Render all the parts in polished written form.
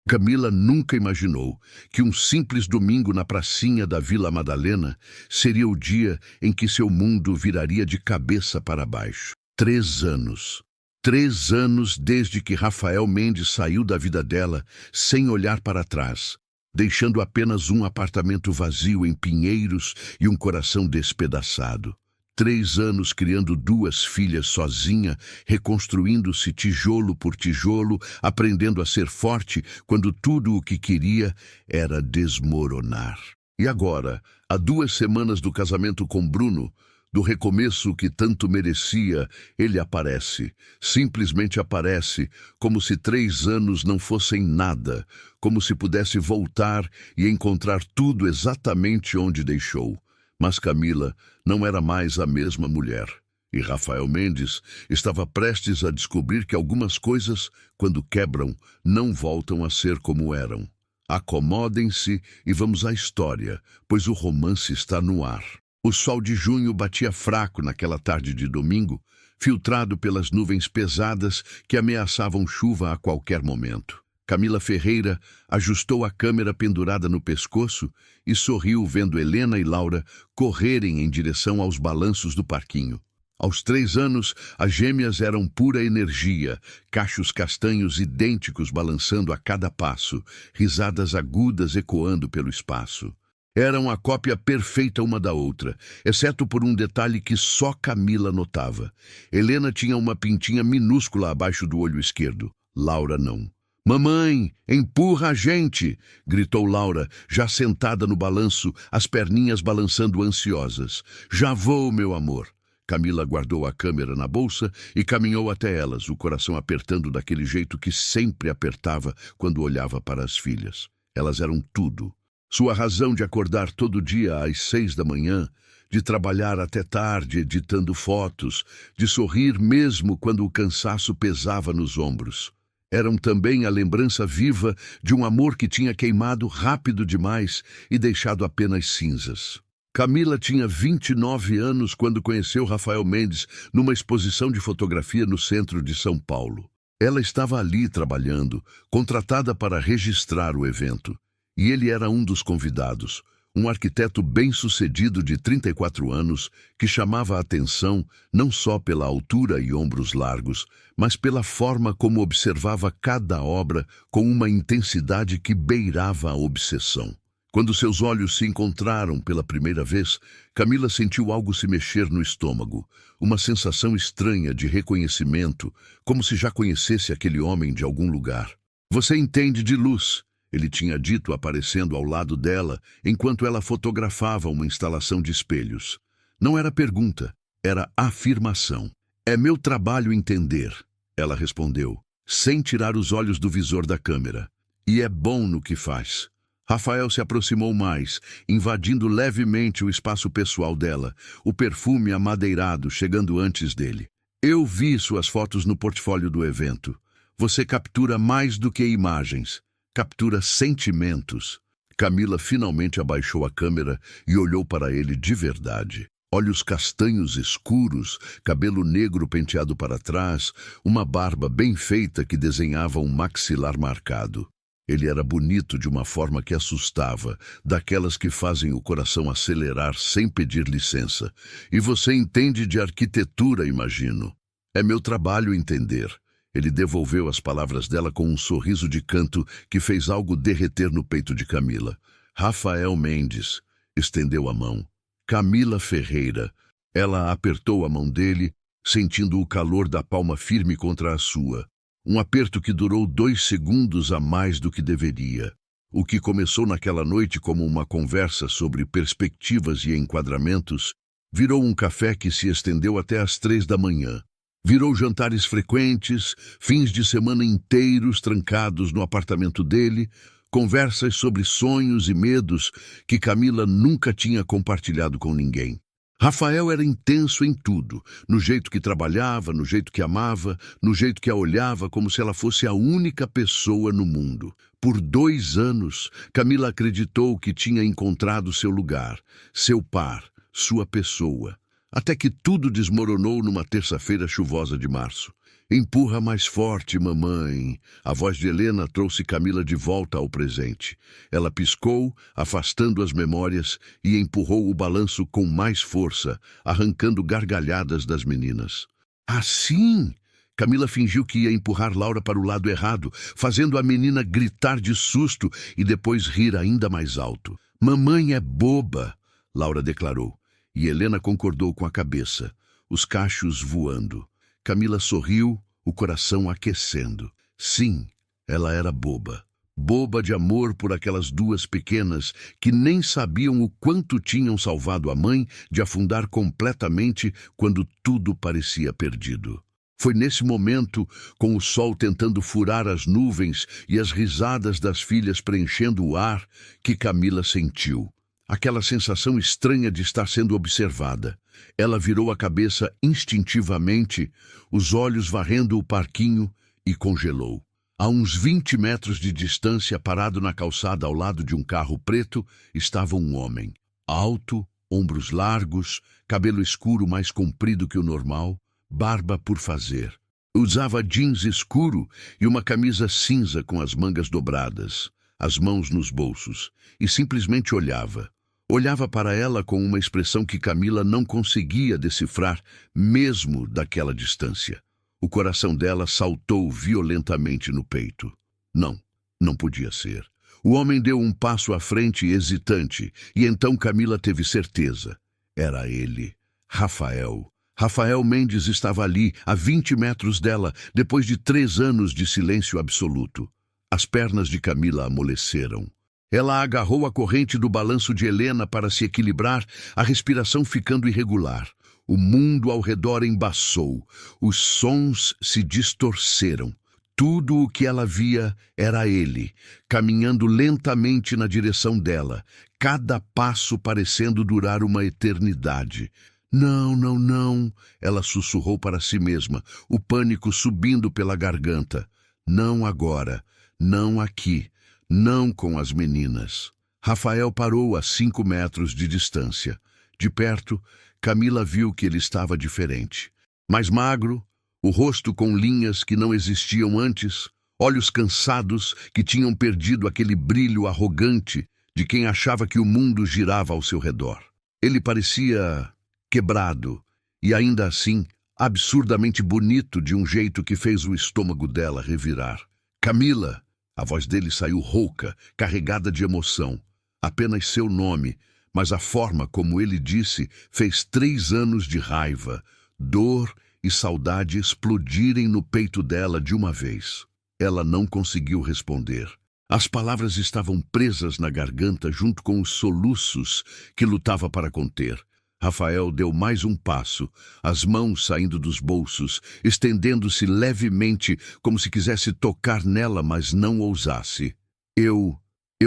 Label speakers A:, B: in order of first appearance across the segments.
A: Camila nunca imaginou que um simples domingo na pracinha da Vila Madalena seria o dia em que seu mundo viraria de cabeça para baixo. 3 anos. 3 anos desde que Rafael Mendes saiu da vida dela sem olhar para trás, deixando apenas um apartamento vazio em Pinheiros e um coração despedaçado. 3 anos criando 2 filhas sozinha, reconstruindo-se tijolo por tijolo, aprendendo a ser forte quando tudo o que queria era desmoronar. E agora, há 2 semanas do casamento com Bruno, do recomeço que tanto merecia, ele aparece, simplesmente aparece, como se 3 anos não fossem nada, como se pudesse voltar e encontrar tudo exatamente onde deixou. Mas Camila não era mais a mesma mulher. E Rafael Mendes estava prestes a descobrir que algumas coisas, quando quebram, não voltam a ser como eram. Acomodem-se e vamos à história, pois o romance está no ar. O sol de junho batia fraco naquela tarde de domingo, filtrado pelas nuvens pesadas que ameaçavam chuva a qualquer momento. Camila Ferreira ajustou a câmera pendurada no pescoço e sorriu vendo Helena e Laura correrem em direção aos balanços do parquinho. Aos 3 anos, as gêmeas eram pura energia, cachos castanhos idênticos balançando a cada passo, risadas agudas ecoando pelo espaço. Eram a cópia perfeita uma da outra, exceto por um detalhe que só Camila notava. Helena tinha uma pintinha minúscula abaixo do olho esquerdo, Laura não. "Mamãe, empurra a gente!" gritou Laura, já sentada no balanço, as perninhas balançando ansiosas. "Já vou, meu amor." Camila guardou a câmera na bolsa e caminhou até elas, o coração apertando daquele jeito que sempre apertava quando olhava para as filhas. Elas eram tudo. Sua razão de acordar todo dia às 6 da manhã, de trabalhar até tarde editando fotos, de sorrir mesmo quando o cansaço pesava nos ombros. Eram também a lembrança viva de um amor que tinha queimado rápido demais e deixado apenas cinzas. Camila tinha 29 anos quando conheceu Rafael Mendes numa exposição de fotografia no centro de São Paulo. Ela estava ali trabalhando, contratada para registrar o evento. E ele era um dos convidados, um arquiteto bem-sucedido de 34 anos que chamava a atenção não só pela altura e ombros largos, mas pela forma como observava cada obra com uma intensidade que beirava a obsessão. Quando seus olhos se encontraram pela primeira vez, Camila sentiu algo se mexer no estômago, uma sensação estranha de reconhecimento, como se já conhecesse aquele homem de algum lugar. "Você entende de luz?" ele tinha dito aparecendo ao lado dela enquanto ela fotografava uma instalação de espelhos. Não era pergunta, era afirmação. "É meu trabalho entender", ela respondeu, sem tirar os olhos do visor da câmera. "E é bom no que faz." Rafael se aproximou mais, invadindo levemente o espaço pessoal dela, o perfume amadeirado chegando antes dele. "Eu vi suas fotos no portfólio do evento. Você captura mais do que imagens. Captura sentimentos." Camila finalmente abaixou a câmera e olhou para ele de verdade. Olhos castanhos escuros, cabelo negro penteado para trás, uma barba bem feita que desenhava um maxilar marcado. Ele era bonito de uma forma que assustava, daquelas que fazem o coração acelerar sem pedir licença. "E você entende de arquitetura, imagino." "É meu trabalho entender." Ele devolveu as palavras dela com um sorriso de canto que fez algo derreter no peito de Camila. "Rafael Mendes." Estendeu a mão. "Camila Ferreira." Ela apertou a mão dele, sentindo o calor da palma firme contra a sua. Um aperto que durou 2 segundos a mais do que deveria. O que começou naquela noite como uma conversa sobre perspectivas e enquadramentos, virou um café que se estendeu até às 3 da manhã. Virou jantares frequentes, fins de semana inteiros trancados no apartamento dele, conversas sobre sonhos e medos que Camila nunca tinha compartilhado com ninguém. Rafael era intenso em tudo, no jeito que trabalhava, no jeito que amava, no jeito que a olhava como se ela fosse a única pessoa no mundo. Por 2 anos, Camila acreditou que tinha encontrado seu lugar, seu par, sua pessoa. Até que tudo desmoronou numa terça-feira chuvosa de março. Empurra mais forte, mamãe. A voz de Helena trouxe Camila de volta ao presente. Ela piscou, afastando as memórias, e empurrou o balanço com mais força, arrancando gargalhadas das meninas. Assim! Camila fingiu que ia empurrar Laura para o lado errado, fazendo a menina gritar de susto e depois rir ainda mais alto. Mamãe é boba, Laura declarou, e Helena concordou com a cabeça, os cachos voando. Camila sorriu, o coração aquecendo. Sim, ela era boba. Boba de amor por aquelas duas pequenas que nem sabiam o quanto tinham salvado a mãe de afundar completamente quando tudo parecia perdido. Foi nesse momento, com o sol tentando furar as nuvens e as risadas das filhas preenchendo o ar, que Camila sentiu aquela sensação estranha de estar sendo observada. Ela virou a cabeça instintivamente, os olhos varrendo o parquinho, e congelou. A uns 20 metros de distância, parado na calçada ao lado de um carro preto, estava um homem. Alto, ombros largos, cabelo escuro mais comprido que o normal, barba por fazer. Usava jeans escuro e uma camisa cinza com as mangas dobradas, as mãos nos bolsos, e simplesmente olhava. Olhava para ela com uma expressão que Camila não conseguia decifrar, mesmo daquela distância. O coração dela saltou violentamente no peito. Não, não podia ser. O homem deu um passo à frente, hesitante, e então Camila teve certeza. Era ele, Rafael. Rafael Mendes estava ali, a 20 metros dela, depois de 3 anos de silêncio absoluto. As pernas de Camila amoleceram. Ela agarrou a corrente do balanço de Helena para se equilibrar, a respiração ficando irregular. O mundo ao redor embaçou. Os sons se distorceram. Tudo o que ela via era ele, caminhando lentamente na direção dela, cada passo parecendo durar uma eternidade. Não, não, não, ela sussurrou para si mesma, o pânico subindo pela garganta. Não agora, não aqui. Não com as meninas. Rafael parou a 5 metros de distância. De perto, Camila viu que ele estava diferente. Mais magro, o rosto com linhas que não existiam antes, olhos cansados que tinham perdido aquele brilho arrogante de quem achava que o mundo girava ao seu redor. Ele parecia quebrado e ainda assim absurdamente bonito de um jeito que fez o estômago dela revirar. Camila! A voz dele saiu rouca, carregada de emoção. Apenas seu nome, mas a forma como ele disse fez 3 anos de raiva, dor e saudade explodirem no peito dela de uma vez. Ela não conseguiu responder. As palavras estavam presas na garganta junto com os soluços que lutava para conter. Rafael deu mais um passo, as mãos saindo dos bolsos, estendendo-se levemente, como se quisesse tocar nela, mas não ousasse. Eu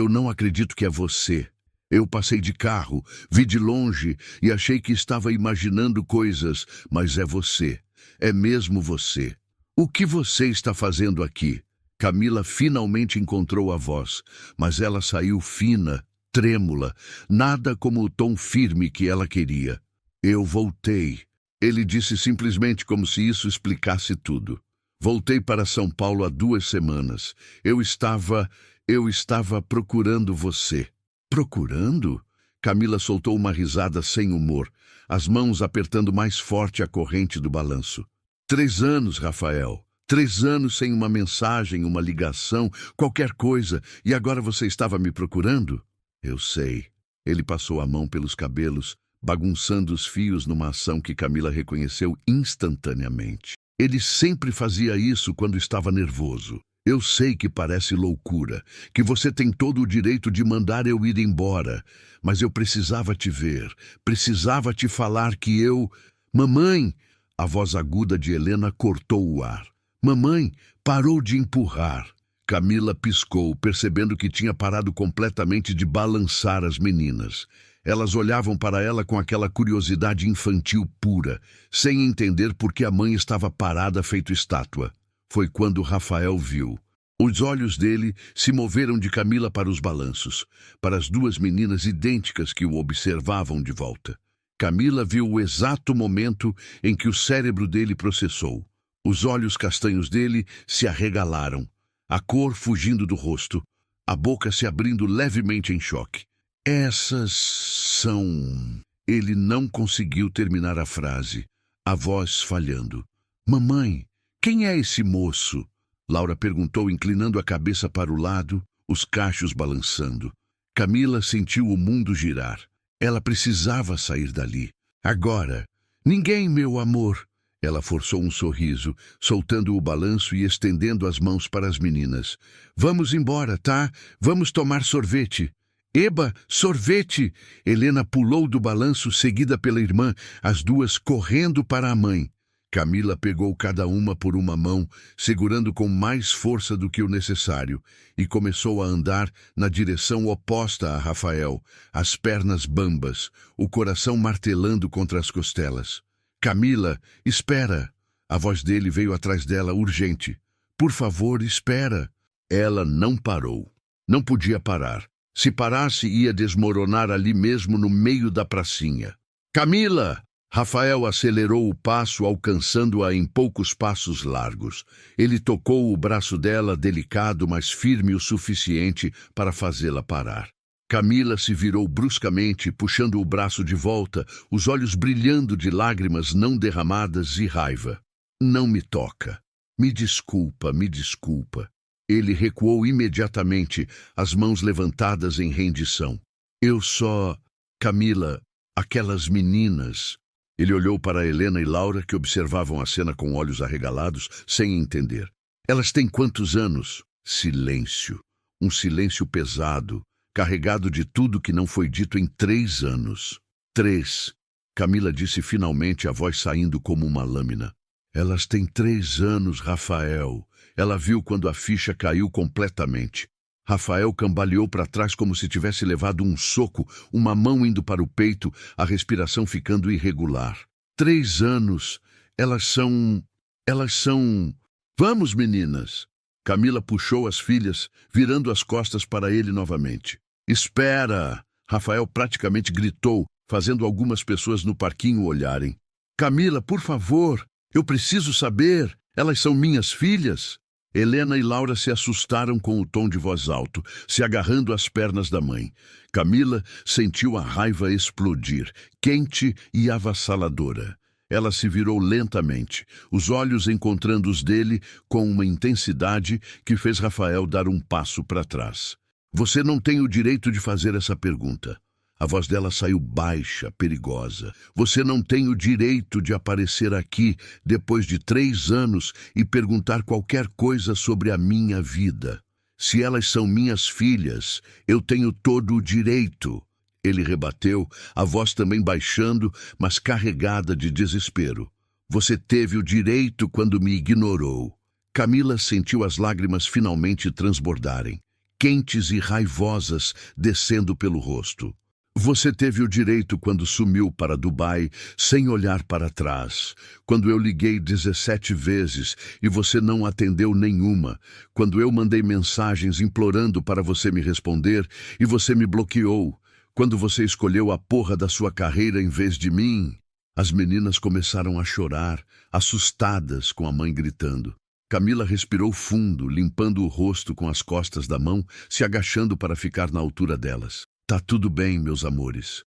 A: não acredito que é você. Eu passei de carro, vi de longe e achei que estava imaginando coisas, mas é você. É mesmo você. O que você está fazendo aqui? Camila finalmente encontrou a voz, mas ela saiu fina, trêmula, nada como o tom firme que ela queria. Eu voltei. Ele disse simplesmente como se isso explicasse tudo. Voltei para São Paulo há 2 semanas. Eu estava procurando você. Procurando? Camila soltou uma risada sem humor, as mãos apertando mais forte a corrente do balanço. 3 anos, Rafael. 3 anos sem uma mensagem, uma ligação, qualquer coisa, e agora você estava me procurando? Eu sei. Ele passou a mão pelos cabelos, bagunçando os fios numa ação que Camila reconheceu instantaneamente. Ele sempre fazia isso quando estava nervoso. Eu sei que parece loucura, que você tem todo o direito de mandar eu ir embora, mas eu precisava te ver, precisava te falar que eu... Mamãe! A voz aguda de Helena cortou o ar. Mamãe, parou de empurrar. Camila piscou, percebendo que tinha parado completamente de balançar as meninas. Elas olhavam para ela com aquela curiosidade infantil pura, sem entender por que a mãe estava parada feito estátua. Foi quando Rafael viu. Os olhos dele se moveram de Camila para os balanços, para as 2 meninas idênticas que o observavam de volta. Camila viu o exato momento em que o cérebro dele processou. Os olhos castanhos dele se arregalaram, a cor fugindo do rosto, a boca se abrindo levemente em choque. Essas são... Ele não conseguiu terminar a frase, a voz falhando. Mamãe, quem é esse moço? Laura perguntou, inclinando a cabeça para o lado, os cachos balançando. Camila sentiu o mundo girar. Ela precisava sair dali. Agora. Ninguém, meu amor. Ela forçou um sorriso, soltando o balanço e estendendo as mãos para as meninas. Vamos embora, tá? Vamos tomar sorvete. Eba, sorvete! Helena pulou do balanço, seguida pela irmã, as duas correndo para a mãe. Camila pegou cada uma por uma mão, segurando com mais força do que o necessário, e começou a andar na direção oposta a Rafael, as pernas bambas, o coração martelando contra as costelas. Camila, espera! A voz dele veio atrás dela, urgente. Por favor, espera! Ela não parou. Não podia parar. Se parasse, ia desmoronar ali mesmo no meio da pracinha. Camila! Rafael acelerou o passo, alcançando-a em poucos passos largos. Ele tocou o braço dela, delicado, mas firme o suficiente para fazê-la parar. Camila se virou bruscamente, puxando o braço de volta, os olhos brilhando de lágrimas não derramadas e raiva. Não me toca. Me desculpa, me desculpa. Ele recuou imediatamente, as mãos levantadas em rendição. Eu só... Camila, aquelas meninas... Ele olhou para Helena e Laura, que observavam a cena com olhos arregalados, sem entender. Elas têm quantos anos? Silêncio. Um silêncio pesado, carregado de tudo que não foi dito em 3 anos. 3. Camila disse finalmente, a voz saindo como uma lâmina. Elas têm 3 anos, Rafael. Ela viu quando a ficha caiu completamente. Rafael cambaleou para trás como se tivesse levado um soco, uma mão indo para o peito, a respiração ficando irregular. 3 anos. Elas são... Vamos, meninas! Camila puxou as filhas, virando as costas para ele novamente. Espera! Rafael praticamente gritou, fazendo algumas pessoas no parquinho olharem. Camila, por favor! Eu preciso saber! Elas são minhas filhas! Helena e Laura se assustaram com o tom de voz alto, se agarrando às pernas da mãe. Camila sentiu a raiva explodir, quente e avassaladora. Ela se virou lentamente, os olhos encontrando os dele com uma intensidade que fez Rafael dar um passo para trás. Você não tem o direito de fazer essa pergunta. A voz dela saiu baixa, perigosa. Você não tem o direito de aparecer aqui depois de 3 anos e perguntar qualquer coisa sobre a minha vida. Se elas são minhas filhas, eu tenho todo o direito. Ele rebateu, a voz também baixando, mas carregada de desespero. Você teve o direito quando me ignorou. Camila sentiu as lágrimas finalmente transbordarem, quentes e raivosas descendo pelo rosto. Você teve o direito quando sumiu para Dubai, sem olhar para trás. Quando eu liguei 17 vezes e você não atendeu nenhuma. Quando eu mandei mensagens implorando para você me responder e você me bloqueou. Quando você escolheu a porra da sua carreira em vez de mim. As meninas começaram a chorar, assustadas com a mãe gritando. Camila respirou fundo, limpando o rosto com as costas da mão, se agachando para ficar na altura delas. Tá tudo bem, meus amores.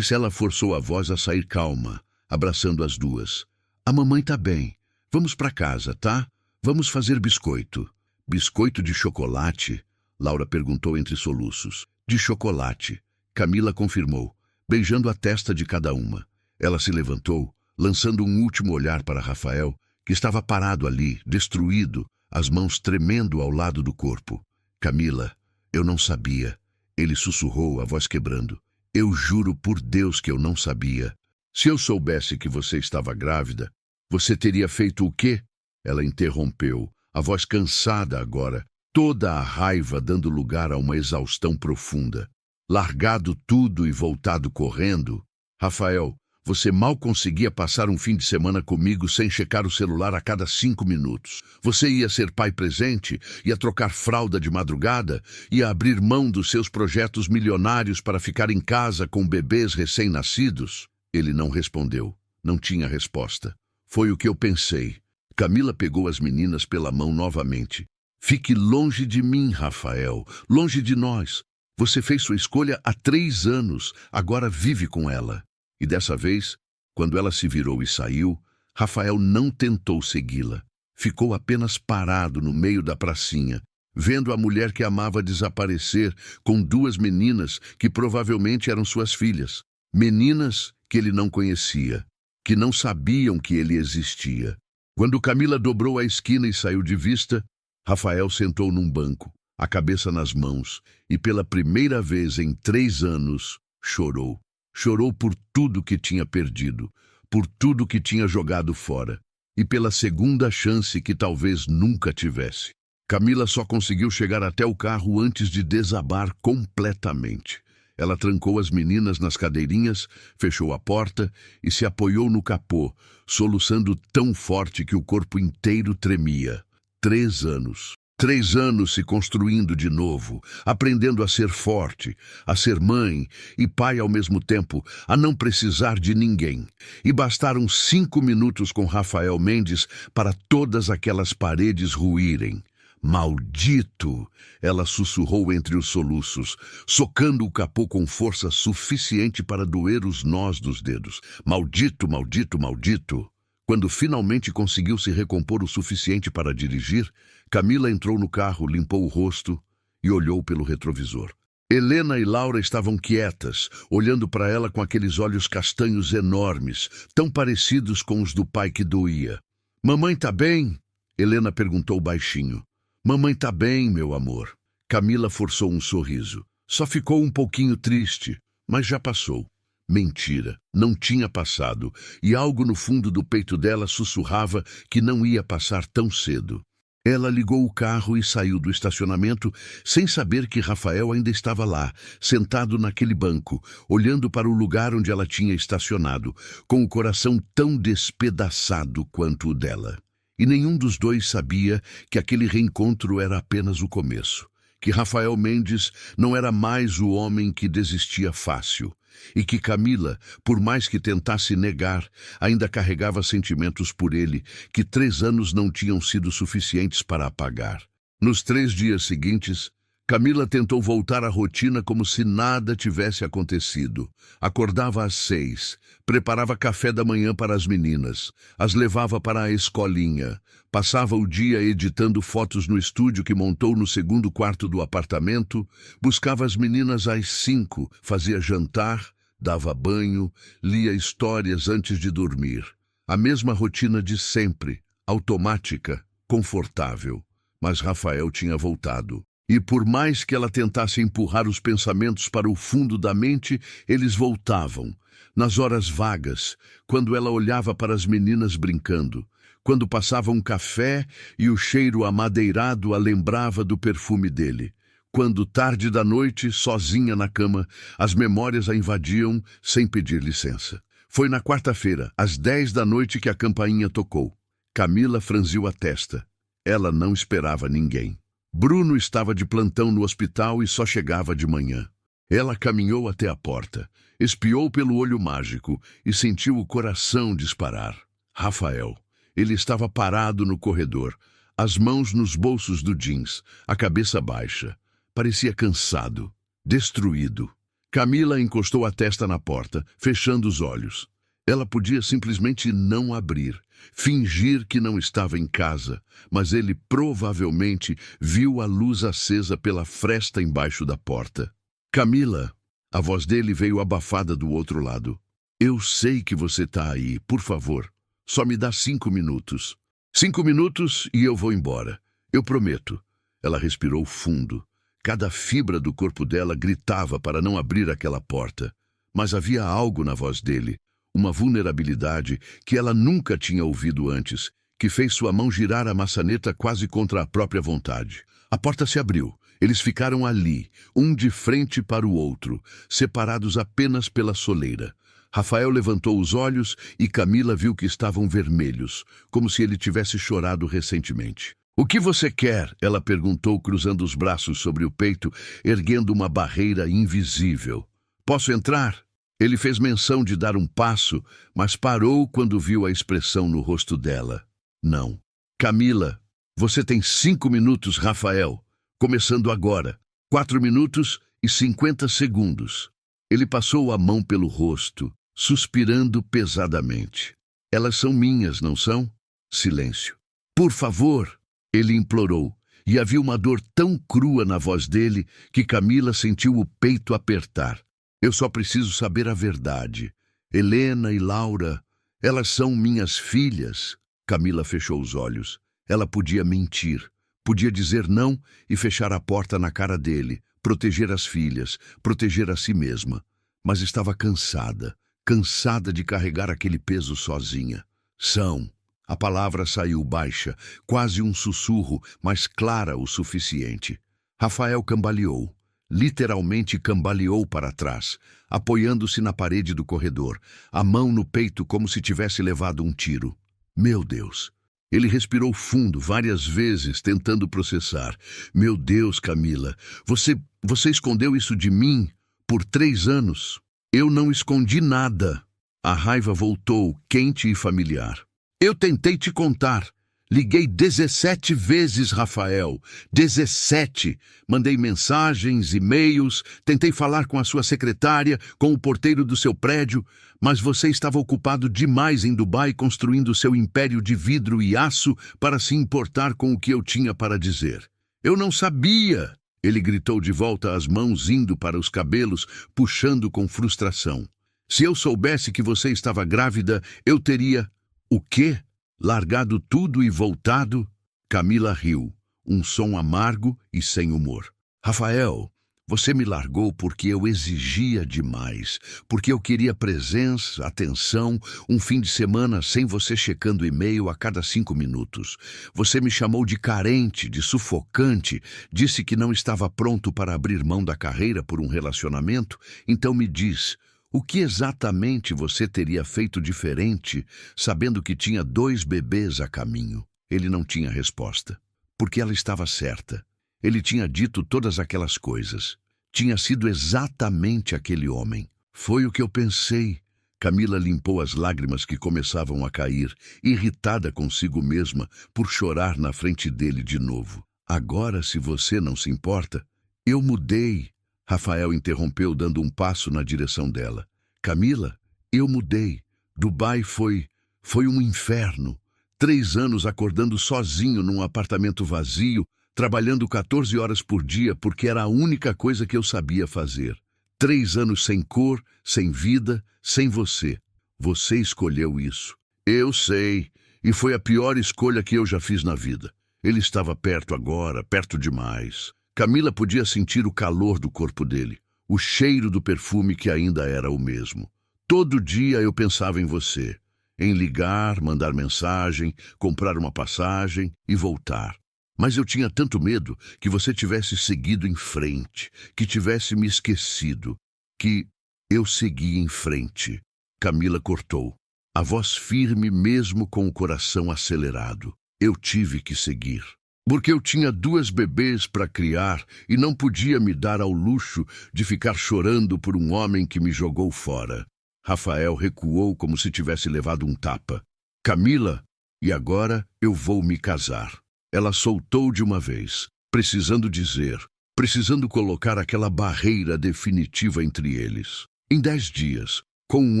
A: Ela forçou a voz a sair calma, abraçando as duas. A mamãe tá bem. Vamos para casa, tá? Vamos fazer biscoito. Biscoito de chocolate? Laura perguntou entre soluços. De chocolate. Camila confirmou, beijando a testa de cada uma. Ela se levantou, lançando um último olhar para Rafael, que estava parado ali, destruído, as mãos tremendo ao lado do corpo. Camila, eu não sabia. Ele sussurrou, a voz quebrando. Eu juro por Deus que eu não sabia. Se eu soubesse que você estava grávida, você teria feito o quê? Ela interrompeu, a voz cansada agora, toda a raiva dando lugar a uma exaustão profunda. Largado tudo e voltado correndo. Rafael, você mal conseguia passar um fim de semana comigo sem checar o celular a cada 5 minutos. Você ia ser pai presente, ia trocar fralda de madrugada, ia abrir mão dos seus projetos milionários para ficar em casa com bebês recém-nascidos? Ele não respondeu. Não tinha resposta. Foi o que eu pensei. Camila pegou as meninas pela mão novamente. Fique longe de mim, Rafael, longe de nós. Você fez sua escolha há 3 anos, agora vive com ela. E dessa vez, quando ela se virou e saiu, Rafael não tentou segui-la. Ficou apenas parado no meio da pracinha, vendo a mulher que amava desaparecer com 2 meninas que provavelmente eram suas filhas. Meninas que ele não conhecia, que não sabiam que ele existia. Quando Camila dobrou a esquina e saiu de vista, Rafael sentou num banco, a cabeça nas mãos, e pela primeira vez em 3 anos, chorou. Chorou por tudo que tinha perdido, por tudo que tinha jogado fora, e pela segunda chance que talvez nunca tivesse. Camila só conseguiu chegar até o carro antes de desabar completamente. Ela trancou as meninas nas cadeirinhas, fechou a porta e se apoiou no capô, soluçando tão forte que o corpo inteiro tremia. 3 anos. 3 anos se construindo de novo, aprendendo a ser forte, a ser mãe e pai ao mesmo tempo, a não precisar de ninguém. E bastaram 5 minutos com Rafael Mendes para todas aquelas paredes ruírem. Maldito! Ela sussurrou entre os soluços, socando o capô com força suficiente para doer os nós dos dedos. Maldito, maldito, maldito! Quando finalmente conseguiu se recompor o suficiente para dirigir, Camila entrou no carro, limpou o rosto e olhou pelo retrovisor. Helena e Laura estavam quietas, olhando para ela com aqueles olhos castanhos enormes, tão parecidos com os do pai que doía. "Mamãe tá bem?" Helena perguntou baixinho. "Mamãe tá bem, meu amor." Camila forçou um sorriso. Só ficou um pouquinho triste, mas já passou. Mentira, não tinha passado, e algo no fundo do peito dela sussurrava que não ia passar tão cedo. Ela ligou o carro e saiu do estacionamento sem saber que Rafael ainda estava lá, sentado naquele banco, olhando para o lugar onde ela tinha estacionado, com o coração tão despedaçado quanto o dela. E nenhum dos dois sabia que aquele reencontro era apenas o começo, que Rafael Mendes não era mais o homem que desistia fácil, e que Camila, por mais que tentasse negar, ainda carregava sentimentos por ele que 3 anos não tinham sido suficientes para apagar. Nos 3 dias seguintes, Camila tentou voltar à rotina como se nada tivesse acontecido. Acordava às 6, preparava café da manhã para as meninas, as levava para a escolinha, passava o dia editando fotos no estúdio que montou no 2º quarto do apartamento, buscava as meninas às 5, fazia jantar, dava banho, lia histórias antes de dormir. A mesma rotina de sempre, automática, confortável. Mas Rafael tinha voltado. E por mais que ela tentasse empurrar os pensamentos para o fundo da mente, eles voltavam. Nas horas vagas, quando ela olhava para as meninas brincando, quando passava um café e o cheiro amadeirado a lembrava do perfume dele. Quando, tarde da noite, sozinha na cama, as memórias a invadiam sem pedir licença. Foi na quarta-feira, às 10 da noite, que a campainha tocou. Camila franziu a testa. Ela não esperava ninguém. Bruno estava de plantão no hospital e só chegava de manhã. Ela caminhou até a porta, espiou pelo olho mágico e sentiu o coração disparar. Rafael. Ele estava parado no corredor, as mãos nos bolsos do jeans, a cabeça baixa. Parecia cansado, destruído. Camila encostou a testa na porta, fechando os olhos. Ela podia simplesmente não abrir, fingir que não estava em casa, mas ele provavelmente viu a luz acesa pela fresta embaixo da porta. "Camila!" A voz dele veio abafada do outro lado. "Eu sei que você está aí, por favor. Só me dá 5 minutos. 5 minutos e eu vou embora. Eu prometo." Ela respirou fundo. Cada fibra do corpo dela gritava para não abrir aquela porta. Mas havia algo na voz dele, uma vulnerabilidade que ela nunca tinha ouvido antes, que fez sua mão girar a maçaneta quase contra a própria vontade. A porta se abriu. Eles ficaram ali, um de frente para o outro, separados apenas pela soleira. Rafael levantou os olhos e Camila viu que estavam vermelhos, como se ele tivesse chorado recentemente. "O que você quer?" ela perguntou, cruzando os braços sobre o peito, erguendo uma barreira invisível. "Posso entrar?" Ele fez menção de dar um passo, mas parou quando viu a expressão no rosto dela. Não. Camila, você tem 5 minutos, Rafael. Começando agora. 4 minutos e 50 segundos. Ele passou a mão pelo rosto, suspirando pesadamente. Elas são minhas, não são? Silêncio. Por favor, ele implorou, e havia uma dor tão crua na voz dele que Camila sentiu o peito apertar. Eu só preciso saber a verdade. Helena e Laura, elas são minhas filhas. Camila fechou os olhos. Ela podia mentir, podia dizer não e fechar a porta na cara dele, proteger as filhas, proteger a si mesma. Mas estava cansada de carregar aquele peso sozinha. São. A palavra saiu baixa, quase um sussurro, mas clara o suficiente. Rafael cambaleou, literalmente cambaleou para trás, apoiando-se na parede do corredor, a mão no peito como se tivesse levado um tiro. Meu Deus! Ele respirou fundo várias vezes, tentando processar. Meu Deus, Camila, você escondeu isso de mim por 3 anos. Eu não escondi nada. A raiva voltou, quente e familiar. Eu tentei te contar. Liguei 17 vezes, Rafael. 17. Mandei mensagens, e-mails, tentei falar com a sua secretária, com o porteiro do seu prédio, mas você estava ocupado demais em Dubai construindo seu império de vidro e aço para se importar com o que eu tinha para dizer. Eu não sabia! Ele gritou de volta, as mãos indo para os cabelos, puxando com frustração. Se eu soubesse que você estava grávida, eu teria... O quê? Largado tudo e voltado? Camila riu, um som amargo e sem humor. Rafael, você me largou porque eu exigia demais, porque eu queria presença, atenção, um fim de semana sem você checando e-mail a cada 5 minutos. Você me chamou de carente, de sufocante, disse que não estava pronto para abrir mão da carreira por um relacionamento, então me diz... O que exatamente você teria feito diferente, sabendo que tinha 2 bebês a caminho? Ele não tinha resposta, porque ela estava certa. Ele tinha dito todas aquelas coisas. Tinha sido exatamente aquele homem. Foi o que eu pensei. Camila limpou as lágrimas que começavam a cair, irritada consigo mesma por chorar na frente dele de novo. Agora, se você não se importa, eu mudei. Rafael interrompeu, dando um passo na direção dela. Camila, eu mudei. Dubai foi um inferno. 3 anos acordando sozinho num apartamento vazio, trabalhando 14 horas por dia porque era a única coisa que eu sabia fazer. 3 anos sem cor, sem vida, sem você. Você escolheu isso. Eu sei, e foi a pior escolha que eu já fiz na vida. Ele estava perto agora, perto demais. Camila podia sentir o calor do corpo dele, o cheiro do perfume que ainda era o mesmo. Todo dia eu pensava em você, em ligar, mandar mensagem, comprar uma passagem e voltar. Mas eu tinha tanto medo que você tivesse seguido em frente, que tivesse me esquecido, que eu segui em frente. Camila cortou, a voz firme mesmo com o coração acelerado. Eu tive que seguir. Porque eu tinha 2 bebês para criar e não podia me dar ao luxo de ficar chorando por um homem que me jogou fora. Rafael recuou como se tivesse levado um tapa. Camila, e agora eu vou me casar. Ela soltou de uma vez, precisando dizer, precisando colocar aquela barreira definitiva entre eles. Em 10 dias, com um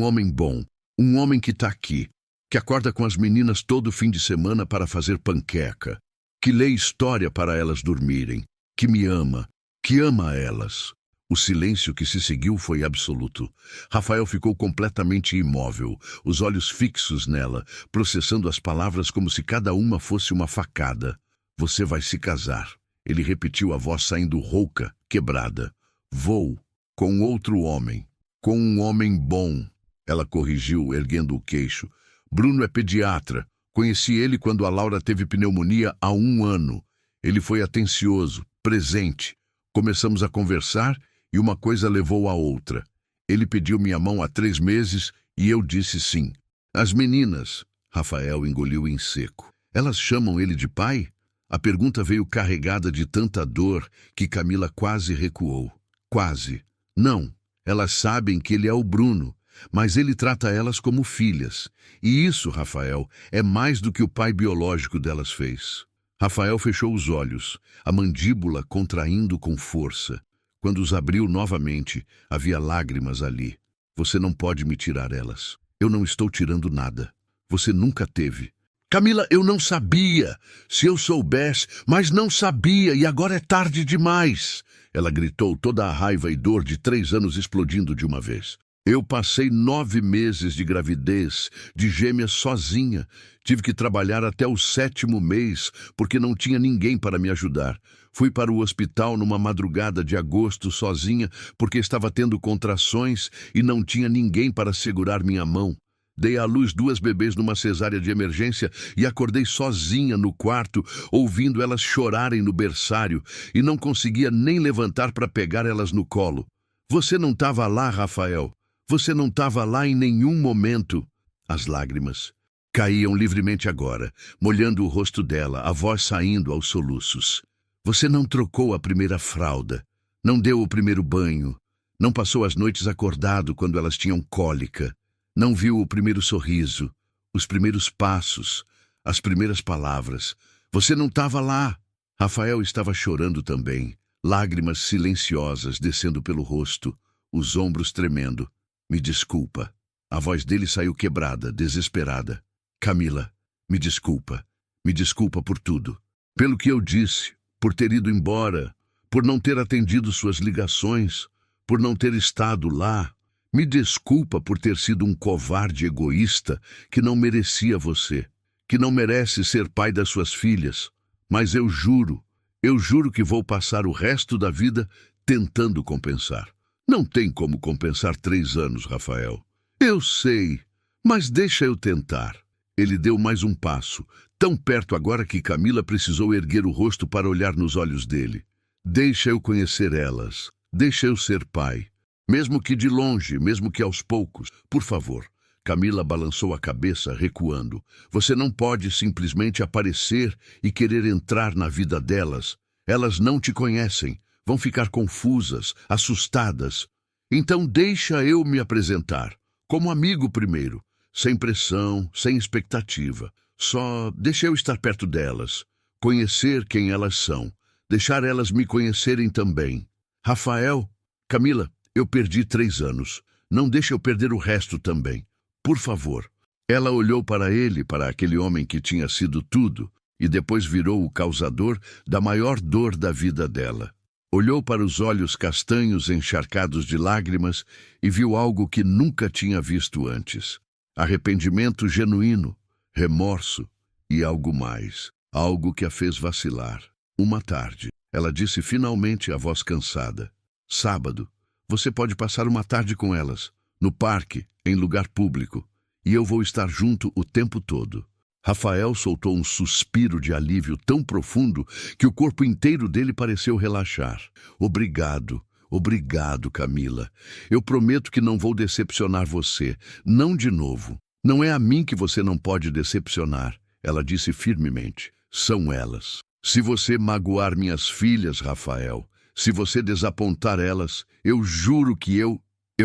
A: homem bom, um homem que está aqui, que acorda com as meninas todo fim de semana para fazer panqueca, que lê história para elas dormirem, que me ama, que ama elas. O silêncio que se seguiu foi absoluto. Rafael ficou completamente imóvel, os olhos fixos nela, processando as palavras como se cada uma fosse uma facada. Você vai se casar. Ele repetiu, a voz saindo rouca, quebrada. Vou, com outro homem, com um homem bom. Ela corrigiu, erguendo o queixo. Bruno é pediatra. Conheci ele quando a Laura teve pneumonia há 1 ano. Ele foi atencioso, presente. Começamos a conversar e uma coisa levou a outra. Ele pediu minha mão há 3 meses e eu disse sim. As meninas, Rafael engoliu em seco. Elas chamam ele de pai? A pergunta veio carregada de tanta dor que Camila quase recuou. Quase. Não, elas sabem que ele é o Bruno. mas ele trata elas como filhas. E isso, Rafael, é mais do que o pai biológico delas fez. Rafael fechou os olhos, a mandíbula contraindo com força. Quando os abriu novamente, havia lágrimas ali. Você não pode me tirar elas. Eu não estou tirando nada. Você nunca teve. Camila, eu não sabia. Se eu soubesse, mas não sabia, e agora é tarde demais. Ela gritou, toda a raiva e dor de 3 anos explodindo de uma vez. Eu passei 9 meses de gravidez, de gêmeas sozinha. Tive que trabalhar até o 7º mês, porque não tinha ninguém para me ajudar. Fui para o hospital numa madrugada de agosto sozinha, porque estava tendo contrações e não tinha ninguém para segurar minha mão. Dei à luz 2 bebês numa cesárea de emergência e acordei sozinha no quarto, ouvindo elas chorarem no berçário, e não conseguia nem levantar para pegar elas no colo. Você não estava lá, Rafael. Você não estava lá em nenhum momento. As lágrimas caíam livremente agora, molhando o rosto dela, a voz saindo aos soluços. Você não trocou a primeira fralda, não deu o primeiro banho, não passou as noites acordado quando elas tinham cólica. Não viu o primeiro sorriso, os primeiros passos, as primeiras palavras. Você não estava lá. Rafael estava chorando também, lágrimas silenciosas descendo pelo rosto, os ombros tremendo. Me desculpa. A voz dele saiu quebrada, desesperada. Camila, me desculpa. Me desculpa por tudo. Pelo que eu disse, por ter ido embora, por não ter atendido suas ligações, por não ter estado lá. Me desculpa por ter sido um covarde egoísta que não merecia você, que não merece ser pai das suas filhas. Mas eu juro que vou passar o resto da vida tentando compensar. Não tem como compensar 3 anos, Rafael. Eu sei, mas deixa eu tentar. Ele deu mais um passo, tão perto agora que Camila precisou erguer o rosto para olhar nos olhos dele. Deixa eu conhecer elas. Deixa eu ser pai. Mesmo que de longe, mesmo que aos poucos. Por favor. Camila balançou a cabeça, recuando. Você não pode simplesmente aparecer e querer entrar na vida delas. Elas não te conhecem. Vão ficar confusas, assustadas. Então deixa eu me apresentar. Como amigo primeiro. Sem pressão, sem expectativa. Só deixa eu estar perto delas. Conhecer quem elas são. Deixar elas me conhecerem também. Rafael, Camila, eu perdi 3 anos. Não deixe eu perder o resto também. Por favor. Ela olhou para ele, para aquele homem que tinha sido tudo, e depois virou o causador da maior dor da vida dela. Olhou para os olhos castanhos encharcados de lágrimas e viu algo que nunca tinha visto antes. Arrependimento genuíno, remorso e algo mais. Algo que a fez vacilar. Uma tarde, ela disse finalmente, a voz cansada. Sábado. Você pode passar uma tarde com elas, no parque, em lugar público, e eu vou estar junto o tempo todo. Rafael soltou um suspiro de alívio tão profundo que o corpo inteiro dele pareceu relaxar. Obrigado, obrigado, Camila. Eu prometo que não vou decepcionar você, não de novo. Não é a mim que você não pode decepcionar, ela disse firmemente. São elas. Se você magoar minhas filhas, Rafael, se você desapontar elas, eu juro que eu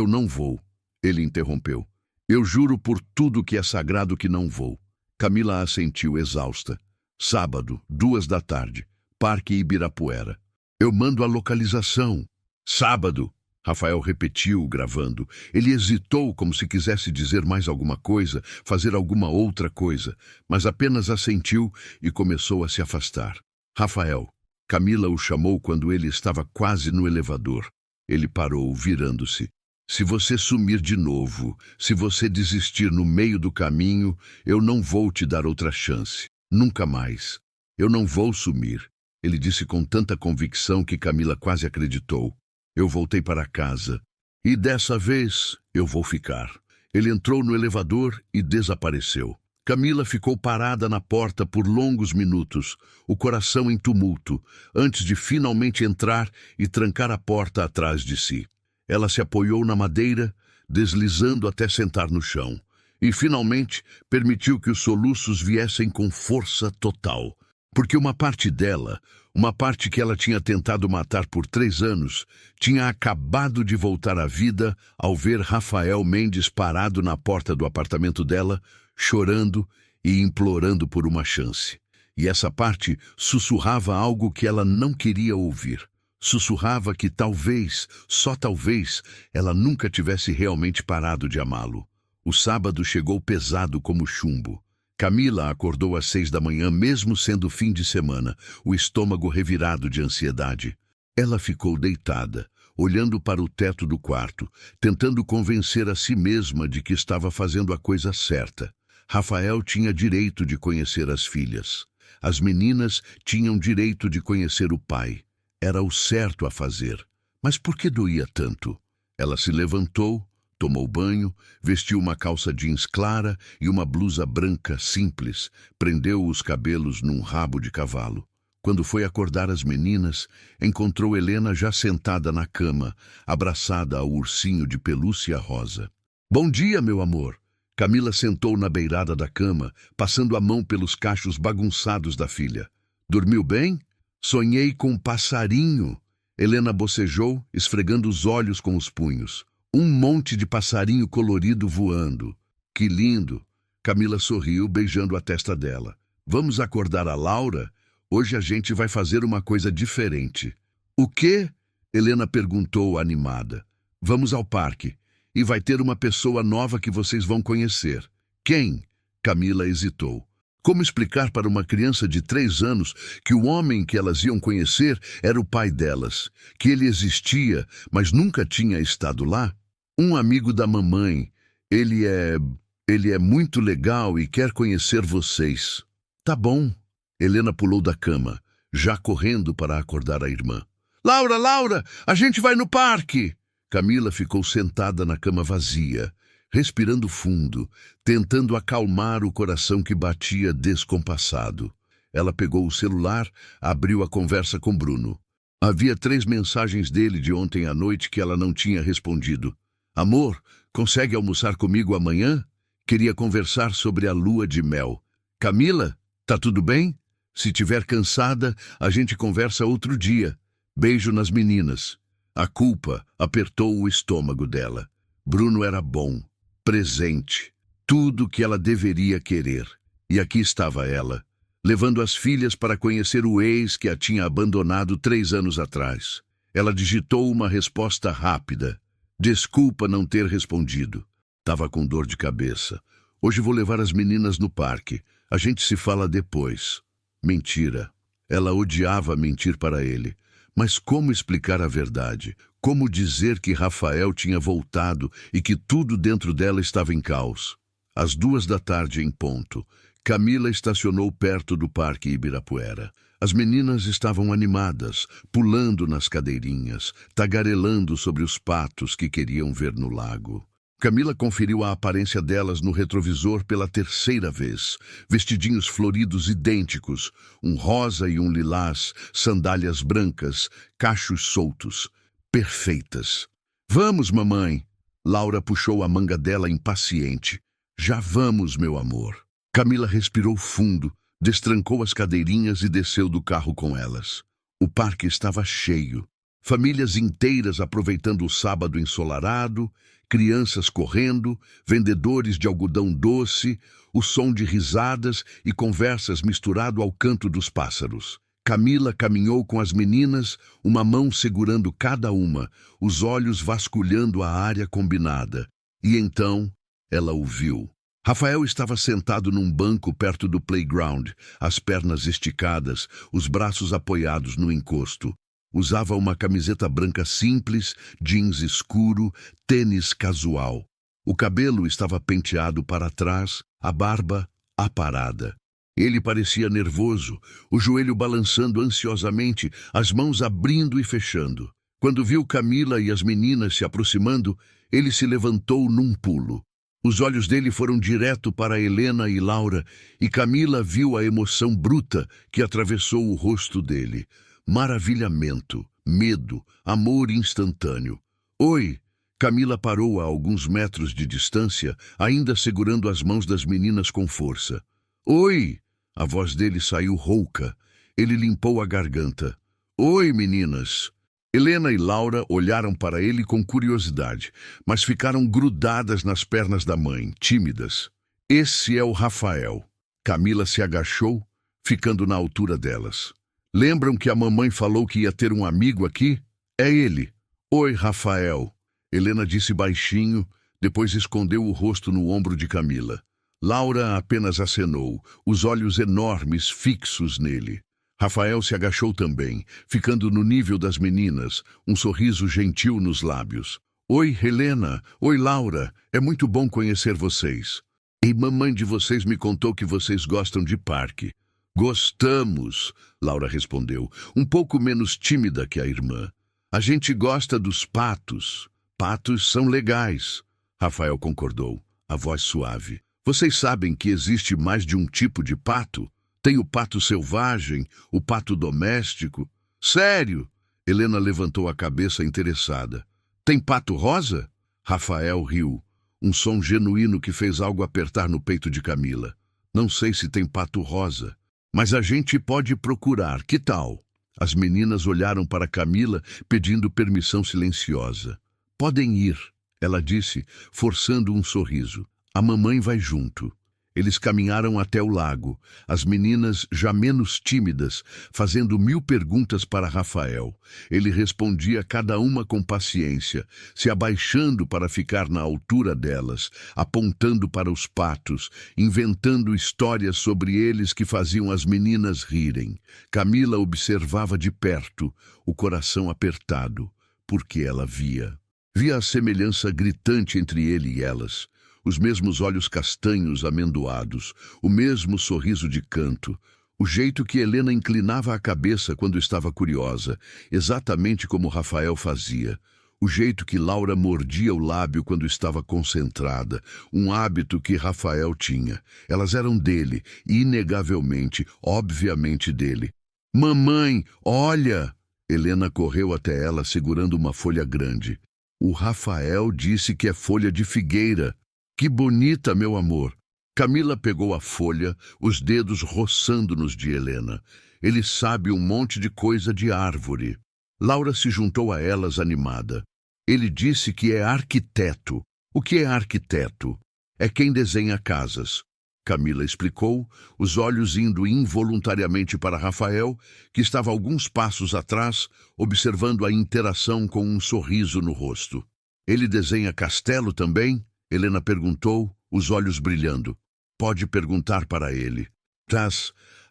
A: não vou. Ele interrompeu. Eu juro por tudo que é sagrado que não vou. Camila assentiu, exausta. Sábado, 2 da tarde. Parque Ibirapuera. Eu mando a localização. Sábado. Rafael repetiu, gravando. Ele hesitou como se quisesse dizer mais alguma coisa, fazer alguma outra coisa, mas apenas assentiu e começou a se afastar. Rafael. Camila o chamou quando ele estava quase no elevador. Ele parou, virando-se. Se você sumir de novo, se você desistir no meio do caminho, eu não vou te dar outra chance. Nunca mais. Eu não vou sumir. Ele disse com tanta convicção que Camila quase acreditou. Eu voltei para casa. E dessa vez, eu vou ficar. Ele entrou no elevador e desapareceu. Camila ficou parada na porta por longos minutos, o coração em tumulto, antes de finalmente entrar e trancar a porta atrás de si. Ela se apoiou na madeira, deslizando até sentar no chão, e finalmente permitiu que os soluços viessem com força total, porque uma parte dela, Uma parte que ela tinha tentado matar por 3 anos tinha acabado de voltar à vida ao ver Rafael Mendes parado na porta do apartamento dela, chorando e implorando por uma chance. E essa parte sussurrava algo que ela não queria ouvir. Sussurrava que talvez, só talvez, ela nunca tivesse realmente parado de amá-lo. O sábado chegou pesado como chumbo. Camila acordou às 6 da manhã, mesmo sendo fim de semana, o estômago revirado de ansiedade. Ela ficou deitada, olhando para o teto do quarto, tentando convencer a si mesma de que estava fazendo a coisa certa. Rafael tinha direito de conhecer as filhas. As meninas tinham direito de conhecer o pai. Era o certo a fazer. Mas por que doía tanto? Ela se levantou, tomou banho, vestiu uma calça jeans clara e uma blusa branca simples, prendeu os cabelos num rabo de cavalo. Quando foi acordar as meninas, encontrou Helena já sentada na cama, abraçada ao ursinho de pelúcia rosa. "Bom dia, meu amor." Camila sentou na beirada da cama, passando a mão pelos cachos bagunçados da filha. "Dormiu bem?" "Sonhei com um passarinho." Helena bocejou, esfregando os olhos com os punhos. "Um monte de passarinho colorido voando." "Que lindo." Camila sorriu, beijando a testa dela. "Vamos acordar a Laura? Hoje a gente vai fazer uma coisa diferente." "O quê?" Helena perguntou, animada. "Vamos ao parque. E vai ter uma pessoa nova que vocês vão conhecer." "Quem?" Camila hesitou. Como explicar para uma criança de 3 anos que o homem que elas iam conhecer era o pai delas, que ele existia, mas nunca tinha estado lá? "Um amigo da mamãe. Ele é muito legal e quer conhecer vocês." "Tá bom." Helena pulou da cama, já correndo para acordar a irmã. "Laura, Laura, a gente vai no parque!" Camila ficou sentada na cama vazia, respirando fundo, tentando acalmar o coração que batia descompassado. Ela pegou o celular, abriu a conversa com Bruno. Havia 3 mensagens dele de ontem à noite que ela não tinha respondido. "Amor, consegue almoçar comigo amanhã? Queria conversar sobre a lua de mel." "Camila, tá tudo bem? Se tiver cansada, a gente conversa outro dia. Beijo nas meninas." A culpa apertou o estômago dela. Bruno era bom, presente, tudo que ela deveria querer. E aqui estava ela, levando as filhas para conhecer o ex que a tinha abandonado 3 anos atrás. Ela digitou uma resposta rápida. "Desculpa não ter respondido. Tava com dor de cabeça. Hoje vou levar as meninas no parque. A gente se fala depois." Mentira. Ela odiava mentir para ele. Mas como explicar a verdade? Como dizer que Rafael tinha voltado e que tudo dentro dela estava em caos? Às 2 da tarde em ponto, Camila estacionou perto do Parque Ibirapuera. As meninas estavam animadas, pulando nas cadeirinhas, tagarelando sobre os patos que queriam ver no lago. Camila conferiu a aparência delas no retrovisor pela 3ª vez. Vestidinhos floridos idênticos, um rosa e um lilás, sandálias brancas, cachos soltos. Perfeitas. "Vamos, mamãe." Laura puxou a manga dela impaciente. "Já vamos, meu amor." Camila respirou fundo, destrancou as cadeirinhas e desceu do carro com elas. O parque estava cheio. Famílias inteiras aproveitando o sábado ensolarado, crianças correndo, vendedores de algodão doce, o som de risadas e conversas misturado ao canto dos pássaros. Camila caminhou com as meninas, uma mão segurando cada uma, os olhos vasculhando a área combinada. E então ela o viu. Rafael estava sentado num banco perto do playground, as pernas esticadas, os braços apoiados no encosto. Usava uma camiseta branca simples, jeans escuro, tênis casual. O cabelo estava penteado para trás, a barba aparada. Ele parecia nervoso, o joelho balançando ansiosamente, as mãos abrindo e fechando. Quando viu Camila e as meninas se aproximando, ele se levantou num pulo. Os olhos dele foram direto para Helena e Laura, e Camila viu a emoção bruta que atravessou o rosto dele. Maravilhamento, medo, amor instantâneo. "Oi!" Camila parou a alguns metros de distância, ainda segurando as mãos das meninas com força. "Oi!" A voz dele saiu rouca. Ele limpou a garganta. Oi, meninas. Helena e Laura olharam para ele com curiosidade, mas ficaram grudadas nas pernas da mãe, tímidas. Esse é o Rafael. Camila se agachou, ficando na altura delas. Lembram que a mamãe falou que ia ter um amigo aqui? É ele. Oi, Rafael. Helena disse baixinho, depois escondeu o rosto no ombro de Camila. Laura apenas acenou, os olhos enormes fixos nele. Rafael se agachou também, ficando no nível das meninas, um sorriso gentil nos lábios. Oi, Helena. Oi, Laura. É muito bom conhecer vocês. E mamãe de vocês me contou que vocês gostam de parque. Gostamos, Laura respondeu, um pouco menos tímida que a irmã. A gente gosta dos patos. Patos são legais. Rafael concordou, a voz suave. Vocês sabem que existe mais de um tipo de pato? Tem o pato selvagem, o pato doméstico. Sério? Helena levantou a cabeça interessada. Tem pato rosa? Rafael riu. Um som genuíno que fez algo apertar no peito de Camila. Não sei se tem pato rosa, mas a gente pode procurar, que tal? As meninas olharam para Camila, pedindo permissão silenciosa. Podem ir, ela disse, forçando um sorriso. A mamãe vai junto. Eles caminharam até o lago, as meninas já menos tímidas, fazendo 1000 perguntas para Rafael. Ele respondia cada uma com paciência, se abaixando para ficar na altura delas, apontando para os patos, inventando histórias sobre eles que faziam as meninas rirem. Camila observava de perto, o coração apertado, porque ela via. Via a semelhança gritante entre ele e elas. Os mesmos olhos castanhos amendoados, o mesmo sorriso de canto, o jeito que Helena inclinava a cabeça quando estava curiosa, exatamente como Rafael fazia, o jeito que Laura mordia o lábio quando estava concentrada, um hábito que Rafael tinha. Elas eram dele, inegavelmente, obviamente dele. Mamãe, olha! Helena correu até ela segurando uma folha grande. O Rafael disse que é folha de figueira. Que bonita, meu amor! Camila pegou a folha, os dedos roçando-nos de Helena. Ele sabe um monte de coisa de árvore. Laura se juntou a elas animada. Ele disse que é arquiteto. O que é arquiteto? É quem desenha casas. Camila explicou, os olhos indo involuntariamente para Rafael, que estava alguns passos atrás, observando a interação com um sorriso no rosto. Ele desenha castelo também? Helena perguntou, os olhos brilhando. Pode perguntar para ele.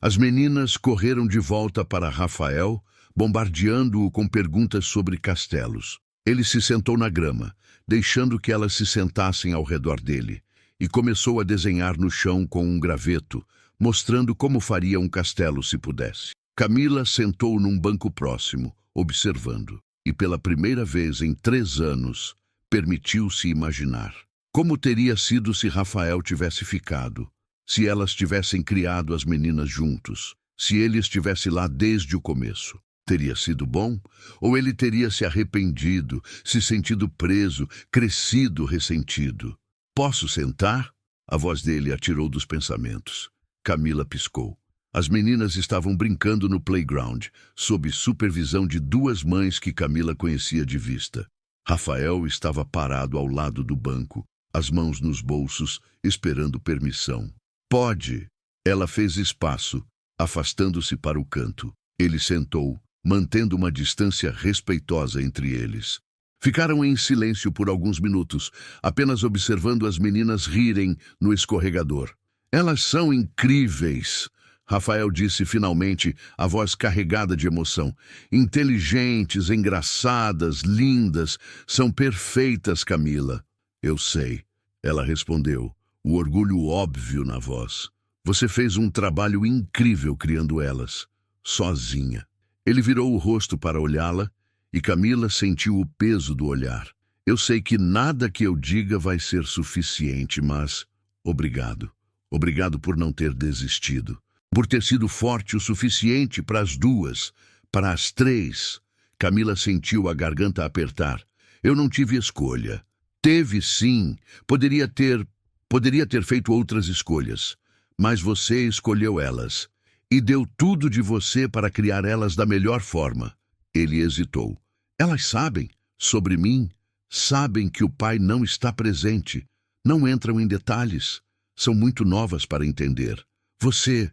A: As meninas correram de volta para Rafael, bombardeando-o com perguntas sobre castelos. Ele se sentou na grama, deixando que elas se sentassem ao redor dele, e começou a desenhar no chão com um graveto, mostrando como faria um castelo se pudesse. Camila sentou num banco próximo, observando, e pela primeira vez em 3 anos, permitiu-se imaginar. Como teria sido se Rafael tivesse ficado, se elas tivessem criado as meninas juntos, se ele estivesse lá desde o começo? Teria sido bom? Ou ele teria se arrependido, se sentido preso, crescido ressentido? Posso sentar? A voz dele atirou dos pensamentos. Camila piscou. As meninas estavam brincando no playground, sob supervisão de 2 mães que Camila conhecia de vista. Rafael estava parado ao lado do banco, as mãos nos bolsos, esperando permissão. Pode. Ela fez espaço, afastando-se para o canto. Ele sentou, mantendo uma distância respeitosa entre eles. Ficaram em silêncio por alguns minutos, apenas observando as meninas rirem no escorregador. Elas são incríveis, Rafael disse finalmente, a voz carregada de emoção. Inteligentes, engraçadas, lindas, são perfeitas, Camila. Eu sei, ela respondeu, o orgulho óbvio na voz. Você fez um trabalho incrível criando elas, sozinha. Ele virou o rosto para olhá-la e Camila sentiu o peso do olhar. Eu sei que nada que eu diga vai ser suficiente, mas obrigado. Obrigado por não ter desistido. Por ter sido forte o suficiente para as 2, para as 3. Camila sentiu a garganta apertar. Eu não tive escolha. Teve sim, poderia ter feito outras escolhas, mas você escolheu elas. e deu tudo de você para criar elas da melhor forma. Ele hesitou. Elas sabem, sobre mim, sabem que o pai não está presente. Não entram em detalhes. São muito novas para entender. Você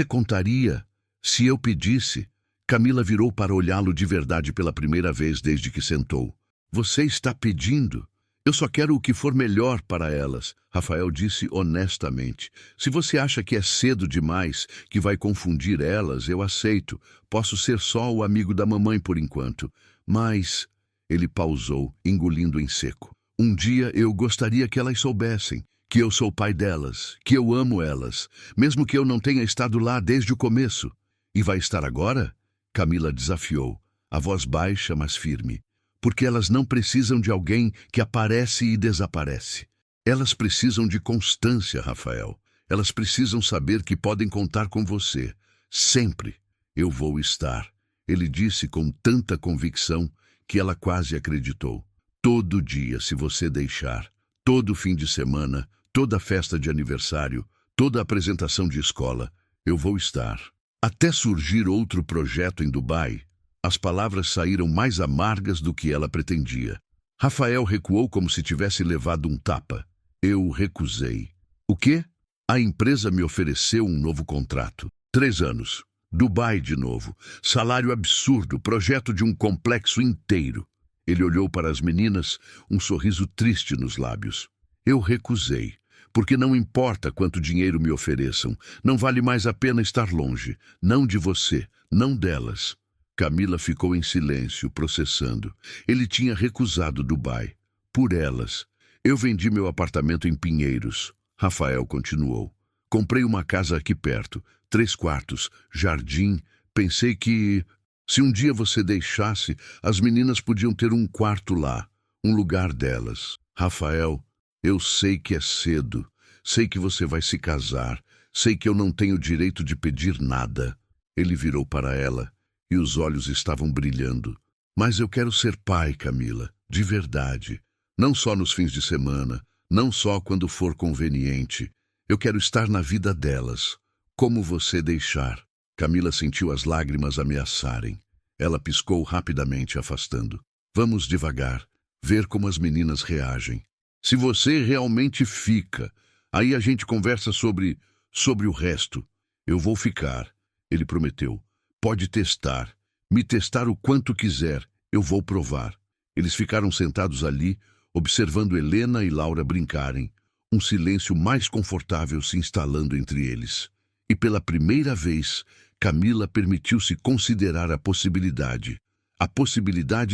A: contaria, se eu pedisse? Camila virou para olhá-lo de verdade pela primeira vez desde que sentou. Você está pedindo? Eu só quero o que for melhor para elas, Rafael disse honestamente. Se você acha que é cedo demais, que vai confundir elas, eu aceito. Posso ser só o amigo da mamãe por enquanto. Mas... Ele pausou, engolindo em seco. Um dia eu gostaria que elas soubessem que eu sou o pai delas, que eu amo elas, mesmo que eu não tenha estado lá desde o começo. E vai estar agora? Camila desafiou, a voz baixa, mas firme. Porque elas não precisam de alguém que aparece e desaparece. Elas precisam de constância, Rafael. Elas precisam saber que podem contar com você. Sempre. Eu vou estar. Ele disse com tanta convicção que ela quase acreditou. Todo dia, se você deixar. Todo fim de semana, toda festa de aniversário, toda apresentação de escola, eu vou estar. Até surgir outro projeto em Dubai, as palavras saíram mais amargas do que ela pretendia. Rafael recuou como se tivesse levado um tapa. Eu recusei. O quê? A empresa me ofereceu um novo contrato. 3 anos. Dubai de novo. Salário absurdo, projeto de um complexo inteiro. Ele olhou para as meninas, um sorriso triste nos lábios. Eu recusei, porque não importa quanto dinheiro me ofereçam, não vale mais a pena estar longe, não de você, não delas. Camila ficou em silêncio, processando. Ele tinha recusado Dubai. Por elas. Eu vendi meu apartamento em Pinheiros. Rafael continuou. Comprei uma casa aqui perto, 3 quartos, jardim. Pensei que, se um dia você deixasse, as meninas podiam ter um quarto lá, um lugar delas. Rafael, eu sei que é cedo. Sei que você vai se casar. Sei que eu não tenho direito de pedir nada. Ele virou para ela e os olhos estavam brilhando. Mas eu quero ser pai, Camila, de verdade. Não só nos fins de semana, não só quando for conveniente. Eu quero estar na vida delas. Como você deixar? Camila sentiu as lágrimas ameaçarem. Ela piscou rapidamente, afastando. Vamos devagar, ver como as meninas reagem. Se você realmente fica, aí a gente conversa sobre o resto. Eu vou ficar, ele prometeu. Pode testar, me testar o quanto quiser, eu vou provar. Eles ficaram sentados ali, observando Helena e Laura brincarem, um silêncio mais confortável se instalando entre eles. E pela primeira vez, Camila permitiu-se considerar a possibilidade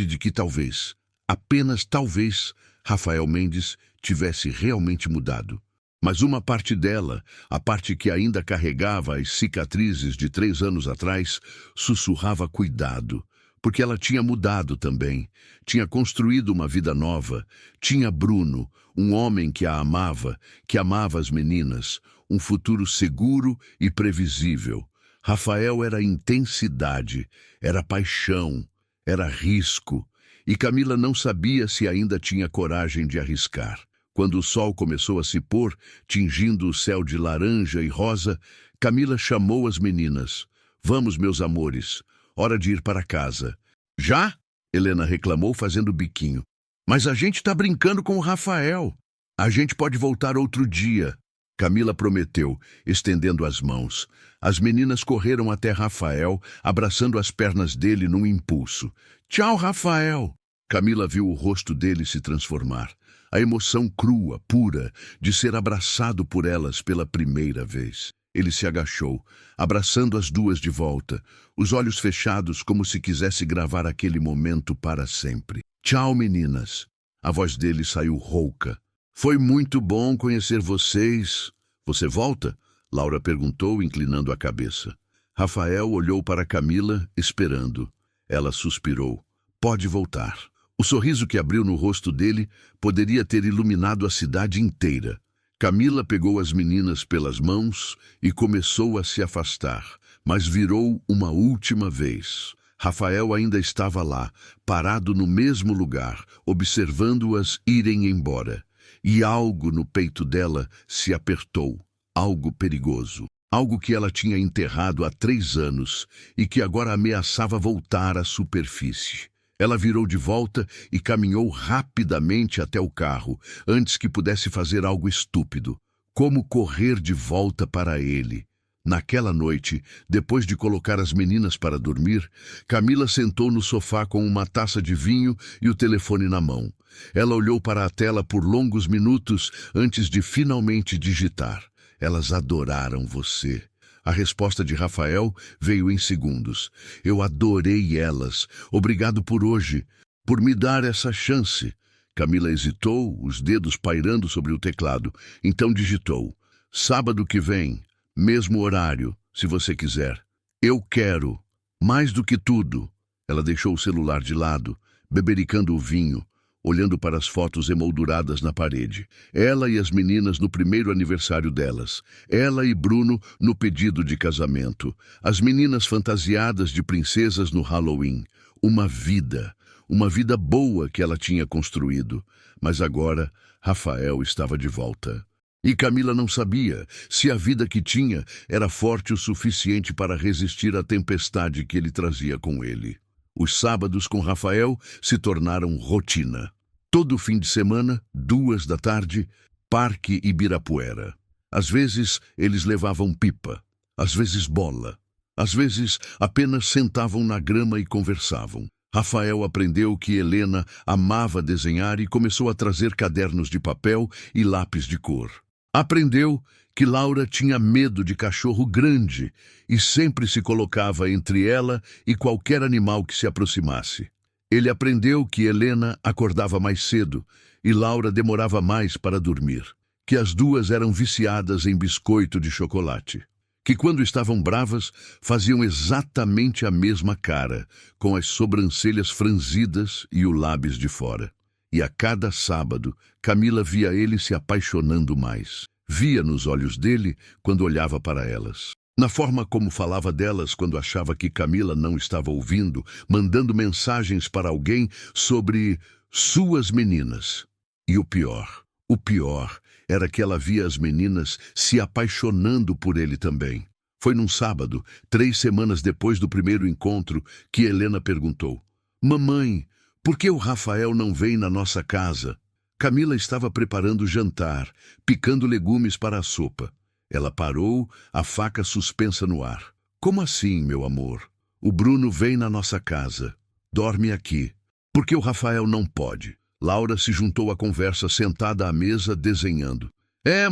A: de que talvez, apenas talvez, Rafael Mendes tivesse realmente mudado. Mas uma parte dela, a parte que ainda carregava as cicatrizes de 3 anos atrás, sussurrava cuidado, porque ela tinha mudado também, tinha construído uma vida nova, tinha Bruno, um homem que a amava, que amava as meninas, um futuro seguro e previsível. Rafael era intensidade, era paixão, era risco, e Camila não sabia se ainda tinha coragem de arriscar. Quando o sol começou a se pôr, tingindo o céu de laranja e rosa, Camila chamou as meninas. Vamos, meus amores, hora de ir para casa. Já? Helena reclamou, fazendo biquinho. Mas a gente está brincando com o Rafael. A gente pode voltar outro dia. Camila prometeu, estendendo as mãos. As meninas correram até Rafael, abraçando as pernas dele num impulso. Tchau, Rafael! Camila viu o rosto dele se transformar. A emoção crua, pura, de ser abraçado por elas pela primeira vez. Ele se agachou, abraçando as duas de volta, os olhos fechados como se quisesse gravar aquele momento para sempre. Tchau, meninas. A voz dele saiu rouca. Foi muito bom conhecer vocês. Você volta? Laura perguntou, inclinando a cabeça. Rafael olhou para Camila, esperando. Ela suspirou. Pode voltar. O sorriso que abriu no rosto dele poderia ter iluminado a cidade inteira. Camila pegou as meninas pelas mãos e começou a se afastar, mas virou uma última vez. Rafael ainda estava lá, parado no mesmo lugar, observando-as irem embora. E algo no peito dela se apertou, algo perigoso. algo que ela tinha enterrado há 3 anos e que agora ameaçava voltar à superfície. Ela virou de volta e caminhou rapidamente até o carro, antes que pudesse fazer algo estúpido. Como correr de volta para ele? Naquela noite, depois de colocar as meninas para dormir, Camila sentou no sofá com uma taça de vinho e o telefone na mão. Ela olhou para a tela por longos minutos antes de finalmente digitar. Elas adoraram você. A resposta de Rafael veio em segundos. Eu adorei elas. Obrigado por hoje, por me dar essa chance. Camila hesitou, os dedos pairando sobre o teclado. Então digitou. Sábado que vem, mesmo horário, se você quiser. Eu quero. Mais do que tudo. Ela deixou o celular de lado, bebericando o vinho, olhando para as fotos emolduradas na parede. Ela e as meninas no primeiro aniversário delas. Ela e Bruno no pedido de casamento. As meninas fantasiadas de princesas no Halloween. Uma vida boa que ela tinha construído. Mas agora, Rafael estava de volta. E Camila não sabia se a vida que tinha era forte o suficiente para resistir à tempestade que ele trazia com ele. Os sábados com Rafael se tornaram rotina. Todo fim de semana, 2 da tarde, Parque Ibirapuera. Às vezes, eles levavam pipa, às vezes bola, às vezes apenas sentavam na grama e conversavam. Rafael aprendeu que Helena amava desenhar e começou a trazer cadernos de papel e lápis de cor. Aprendeu que Laura tinha medo de cachorro grande e sempre se colocava entre ela e qualquer animal que se aproximasse. Ele aprendeu que Helena acordava mais cedo e Laura demorava mais para dormir, que as duas eram viciadas em biscoito de chocolate, que quando estavam bravas faziam exatamente a mesma cara, com as sobrancelhas franzidas e o lábis de fora. E a cada sábado, Camila via ele se apaixonando mais. Via nos olhos dele quando olhava para elas. Na forma como falava delas quando achava que Camila não estava ouvindo, mandando mensagens para alguém sobre suas meninas. E o pior era que ela via as meninas se apaixonando por ele também. Foi num sábado, 3 semanas depois do primeiro encontro, que Helena perguntou: Mamãe, por que o Rafael não vem na nossa casa? Camila estava preparando o jantar, picando legumes para a sopa. Ela parou, a faca suspensa no ar. Como assim, meu amor? O Bruno vem na nossa casa. Dorme aqui. Por que o Rafael não pode? Laura se juntou à conversa sentada à mesa, desenhando.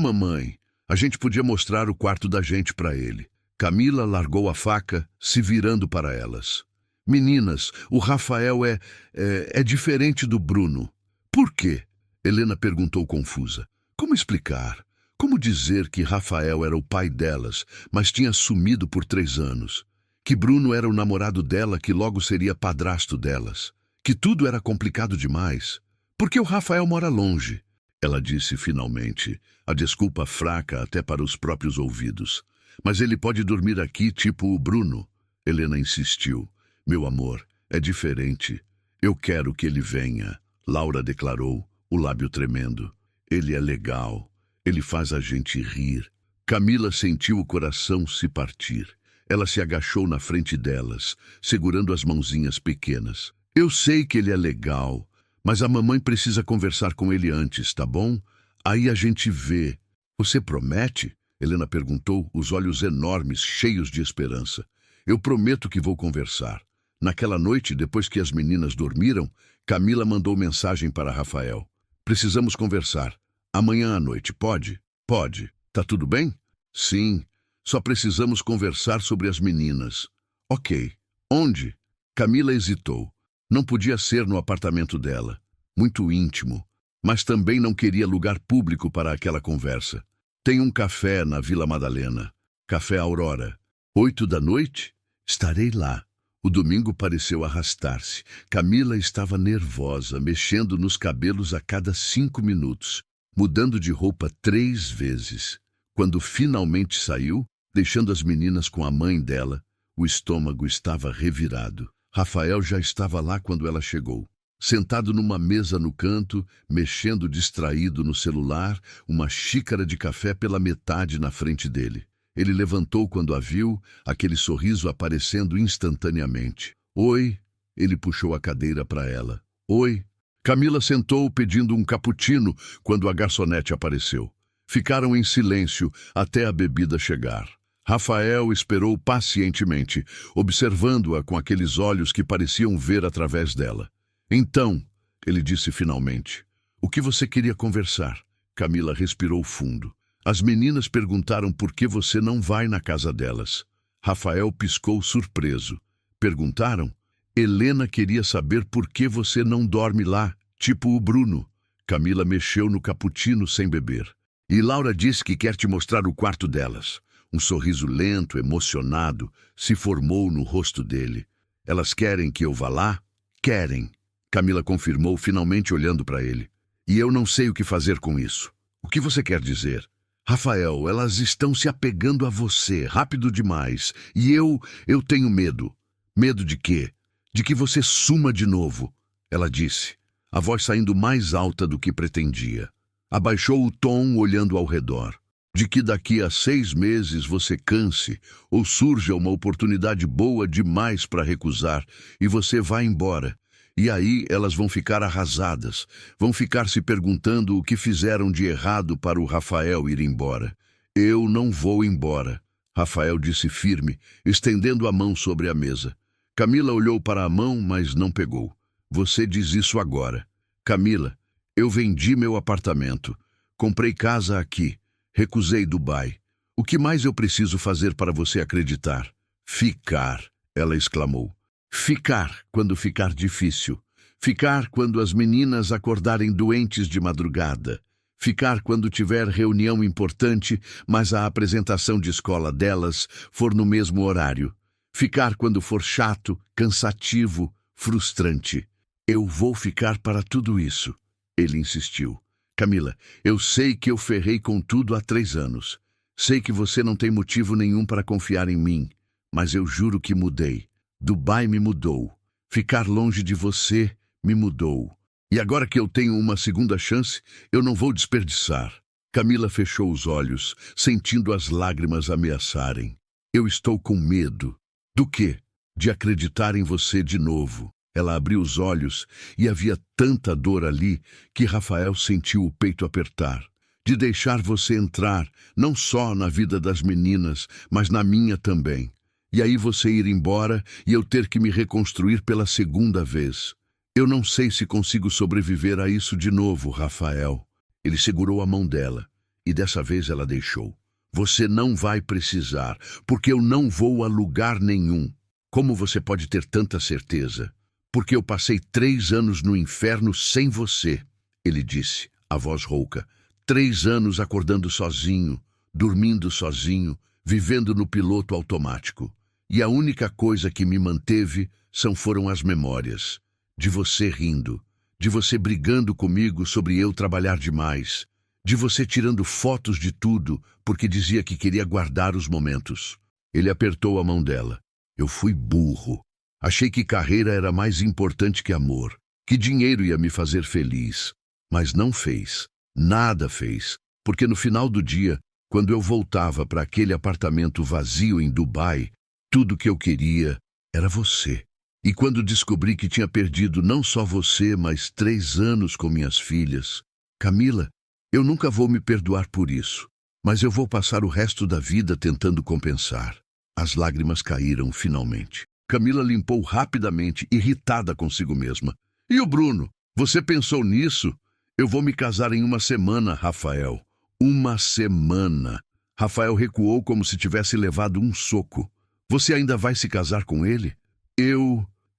A: Mamãe, a gente podia mostrar o quarto da gente para ele. Camila largou a faca, se virando para elas. Meninas, o Rafael é diferente do Bruno. Por quê? Helena perguntou confusa. Como explicar? Como dizer que Rafael era o pai delas, mas tinha sumido por 3 anos? Que Bruno era o namorado dela, que logo seria padrasto delas? Que tudo era complicado demais? Porque o Rafael mora longe, ela disse finalmente, a desculpa fraca até para os próprios ouvidos. Mas ele pode dormir aqui, tipo o Bruno. Helena insistiu. Meu amor, é diferente. Eu quero que ele venha, Laura declarou, o lábio tremendo. Ele é legal. Ele faz a gente rir. Camila sentiu o coração se partir. Ela se agachou na frente delas, segurando as mãozinhas pequenas. Eu sei que ele é legal, mas a mamãe precisa conversar com ele antes, tá bom? Aí a gente vê. Você promete? Helena perguntou, os olhos enormes, cheios de esperança. Eu prometo que vou conversar. Naquela noite, depois que as meninas dormiram, Camila mandou mensagem para Rafael. Precisamos conversar. Amanhã à noite, pode? Pode. Tá tudo bem? Sim. Só precisamos conversar sobre as meninas. Ok. Onde? Camila hesitou. Não podia ser no apartamento dela. Muito íntimo. Mas também não queria lugar público para aquela conversa. Tem um café na Vila Madalena. Café Aurora. 8 da noite? Estarei lá. O domingo pareceu arrastar-se. Camila estava nervosa, mexendo nos cabelos a cada 5 minutos, mudando de roupa 3 vezes. Quando finalmente saiu, deixando as meninas com a mãe dela, o estômago estava revirado. Rafael já estava lá quando ela chegou. Sentado numa mesa no canto, mexendo distraído no celular, uma xícara de café pela metade na frente dele. Ele levantou quando a viu, aquele sorriso aparecendo instantaneamente. Oi, ele puxou a cadeira para ela. Oi. Camila sentou pedindo um cappuccino quando a garçonete apareceu. Ficaram em silêncio até a bebida chegar. Rafael esperou pacientemente, observando-a com aqueles olhos que pareciam ver através dela. Então, ele disse finalmente, o que você queria conversar? Camila respirou fundo. As meninas perguntaram por que você não vai na casa delas. Rafael piscou surpreso. Perguntaram? Helena queria saber por que você não dorme lá, tipo o Bruno. Camila mexeu no cappuccino sem beber. E Laura disse que quer te mostrar o quarto delas. Um sorriso lento, emocionado, se formou no rosto dele. Elas querem que eu vá lá? Querem. Camila confirmou, finalmente olhando para ele. E eu não sei o que fazer com isso. O que você quer dizer? Rafael, elas estão se apegando a você, rápido demais. E eu tenho medo. Medo de quê? De que você suma de novo, ela disse, a voz saindo mais alta do que pretendia. Abaixou o tom, olhando ao redor. De que daqui a 6 meses você canse ou surja uma oportunidade boa demais para recusar e você vá embora. E aí elas vão ficar arrasadas, vão ficar se perguntando o que fizeram de errado para o Rafael ir embora. Eu não vou embora, Rafael disse firme, estendendo a mão sobre a mesa. Camila olhou para a mão, mas não pegou. Você diz isso agora. Camila, eu vendi meu apartamento. Comprei casa aqui. Recusei Dubai. O que mais eu preciso fazer para você acreditar? Ficar, ela exclamou. Ficar quando ficar difícil. Ficar quando as meninas acordarem doentes de madrugada. Ficar quando tiver reunião importante, mas a apresentação de escola delas for no mesmo horário. Ficar quando for chato, cansativo, frustrante. Eu vou ficar para tudo isso, ele insistiu. Camila, eu sei que eu ferrei com tudo há 3 anos. Sei que você não tem motivo nenhum para confiar em mim, mas eu juro que mudei. Dubai me mudou. Ficar longe de você me mudou. E agora que eu tenho uma segunda chance, eu não vou desperdiçar. Camila fechou os olhos, sentindo as lágrimas ameaçarem. Eu estou com medo. Do quê? De acreditar em você de novo. Ela abriu os olhos e havia tanta dor ali que Rafael sentiu o peito apertar. De deixar você entrar, não só na vida das meninas, mas na minha também. E aí você ir embora e eu ter que me reconstruir pela segunda vez. Eu não sei se consigo sobreviver a isso de novo, Rafael. Ele segurou a mão dela e dessa vez ela deixou. Você não vai precisar, porque eu não vou a lugar nenhum. Como você pode ter tanta certeza? Porque eu passei 3 anos no inferno sem você, ele disse, a voz rouca. 3 anos acordando sozinho, dormindo sozinho, vivendo no piloto automático. E a única coisa que me manteve foram as memórias. De você rindo, de você brigando comigo sobre eu trabalhar demais, de você tirando fotos de tudo porque dizia que queria guardar os momentos. Ele apertou a mão dela. Eu fui burro. Achei que carreira era mais importante que amor, que dinheiro ia me fazer feliz. Mas não fez. Nada fez. Porque no final do dia, quando eu voltava para aquele apartamento vazio em Dubai, tudo que eu queria era você. E quando descobri que tinha perdido não só você, mas 3 anos com minhas filhas, Camila, eu nunca vou me perdoar por isso, mas eu vou passar o resto da vida tentando compensar. As lágrimas caíram finalmente. Camila limpou rapidamente, irritada consigo mesma. E o Bruno? Você pensou nisso? Eu vou me casar em 1 semana, Rafael. 1 semana. Rafael recuou como se tivesse levado um soco. Você ainda vai se casar com ele?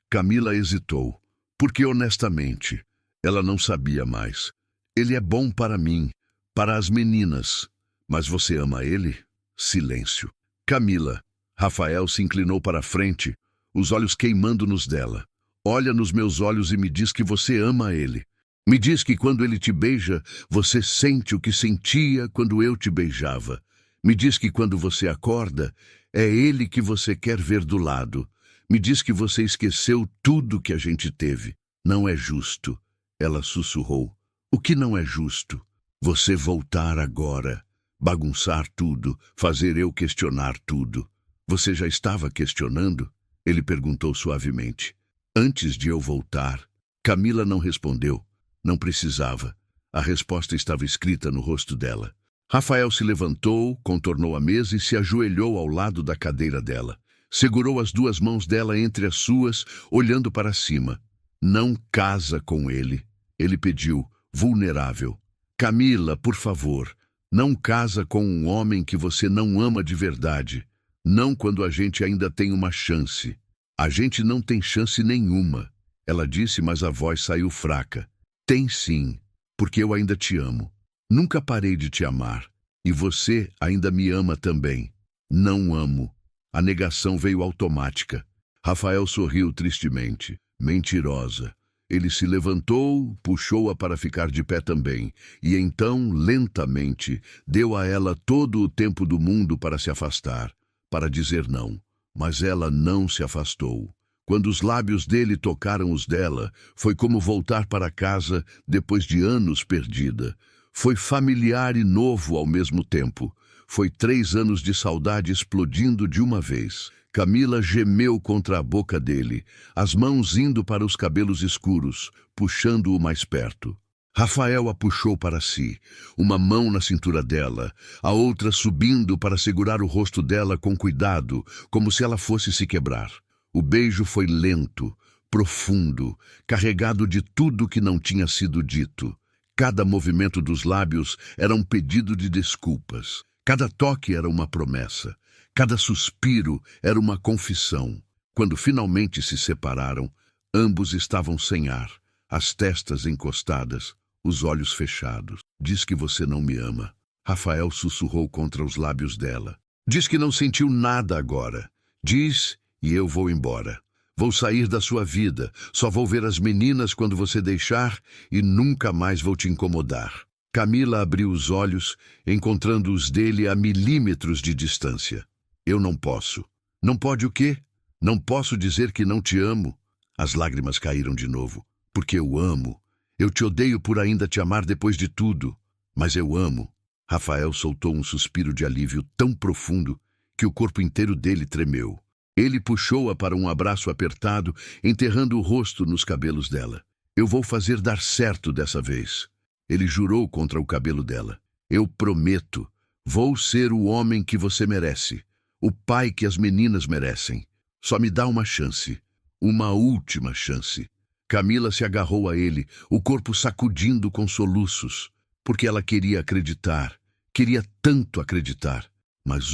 A: Camila hesitou, porque honestamente, ela não sabia mais. Ele é bom para mim, para as meninas. Mas você ama ele? Silêncio. Camila. Rafael se inclinou para a frente, os olhos queimando nos dela. Olha nos meus olhos e me diz que você ama ele. Me diz que quando ele te beija, você sente o que sentia quando eu te beijava. Me diz que quando você acorda, é ele que você quer ver do lado. Me diz que você esqueceu tudo que a gente teve. Não é justo, ela sussurrou. O que não é justo? Você voltar agora. bagunçar tudo, fazer eu questionar tudo. Você já estava questionando? Ele perguntou suavemente. Antes de eu voltar. Camila não respondeu. Não precisava. A resposta estava escrita no rosto dela. Rafael se levantou, contornou a mesa e se ajoelhou ao lado da cadeira dela. Segurou as duas mãos dela entre as suas, olhando para cima. Não casa com ele. Ele pediu, vulnerável. Camila, por favor, não casa com um homem que você não ama de verdade. Não quando a gente ainda tem uma chance. A gente não tem chance nenhuma. Ela disse, mas a voz saiu fraca. Tem sim, porque eu ainda te amo. Nunca parei de te amar. E você ainda me ama também. Não amo. A negação veio automática. Rafael sorriu tristemente. Mentirosa. Ele se levantou, puxou-a para ficar de pé também, e então, lentamente, deu a ela todo o tempo do mundo para se afastar, para dizer não. Mas ela não se afastou. Quando os lábios dele tocaram os dela, foi como voltar para casa depois de anos perdida. Foi familiar e novo ao mesmo tempo. Foi 3 anos de saudade explodindo de uma vez. Camila gemeu contra a boca dele, as mãos indo para os cabelos escuros, puxando-o mais perto. Rafael a puxou para si, uma mão na cintura dela, a outra subindo para segurar o rosto dela com cuidado, como se ela fosse se quebrar. O beijo foi lento, profundo, carregado de tudo que não tinha sido dito. Cada movimento dos lábios era um pedido de desculpas. Cada toque era uma promessa. Cada suspiro era uma confissão. Quando finalmente se separaram, ambos estavam sem ar, as testas encostadas, os olhos fechados. Diz que você não me ama. Rafael sussurrou contra os lábios dela. Diz que não sentiu nada agora. Diz e eu vou embora. Vou sair da sua vida. Só vou ver as meninas quando você deixar e nunca mais vou te incomodar. Camila abriu os olhos, encontrando os dele a milímetros de distância. Eu não posso. Não pode o quê? Não posso dizer que não te amo. As lágrimas caíram de novo. Porque eu amo. Eu te odeio por ainda te amar depois de tudo. Mas eu amo. Rafael soltou um suspiro de alívio tão profundo que o corpo inteiro dele tremeu. Ele puxou-a para um abraço apertado, enterrando o rosto nos cabelos dela. Eu vou fazer dar certo dessa vez. Ele jurou contra o cabelo dela. Eu prometo. Vou ser o homem que você merece. O pai que as meninas merecem. Só me dá uma chance. Uma última chance. Camila se agarrou a ele, o corpo sacudindo com soluços, porque ela queria acreditar. Queria tanto acreditar. Mas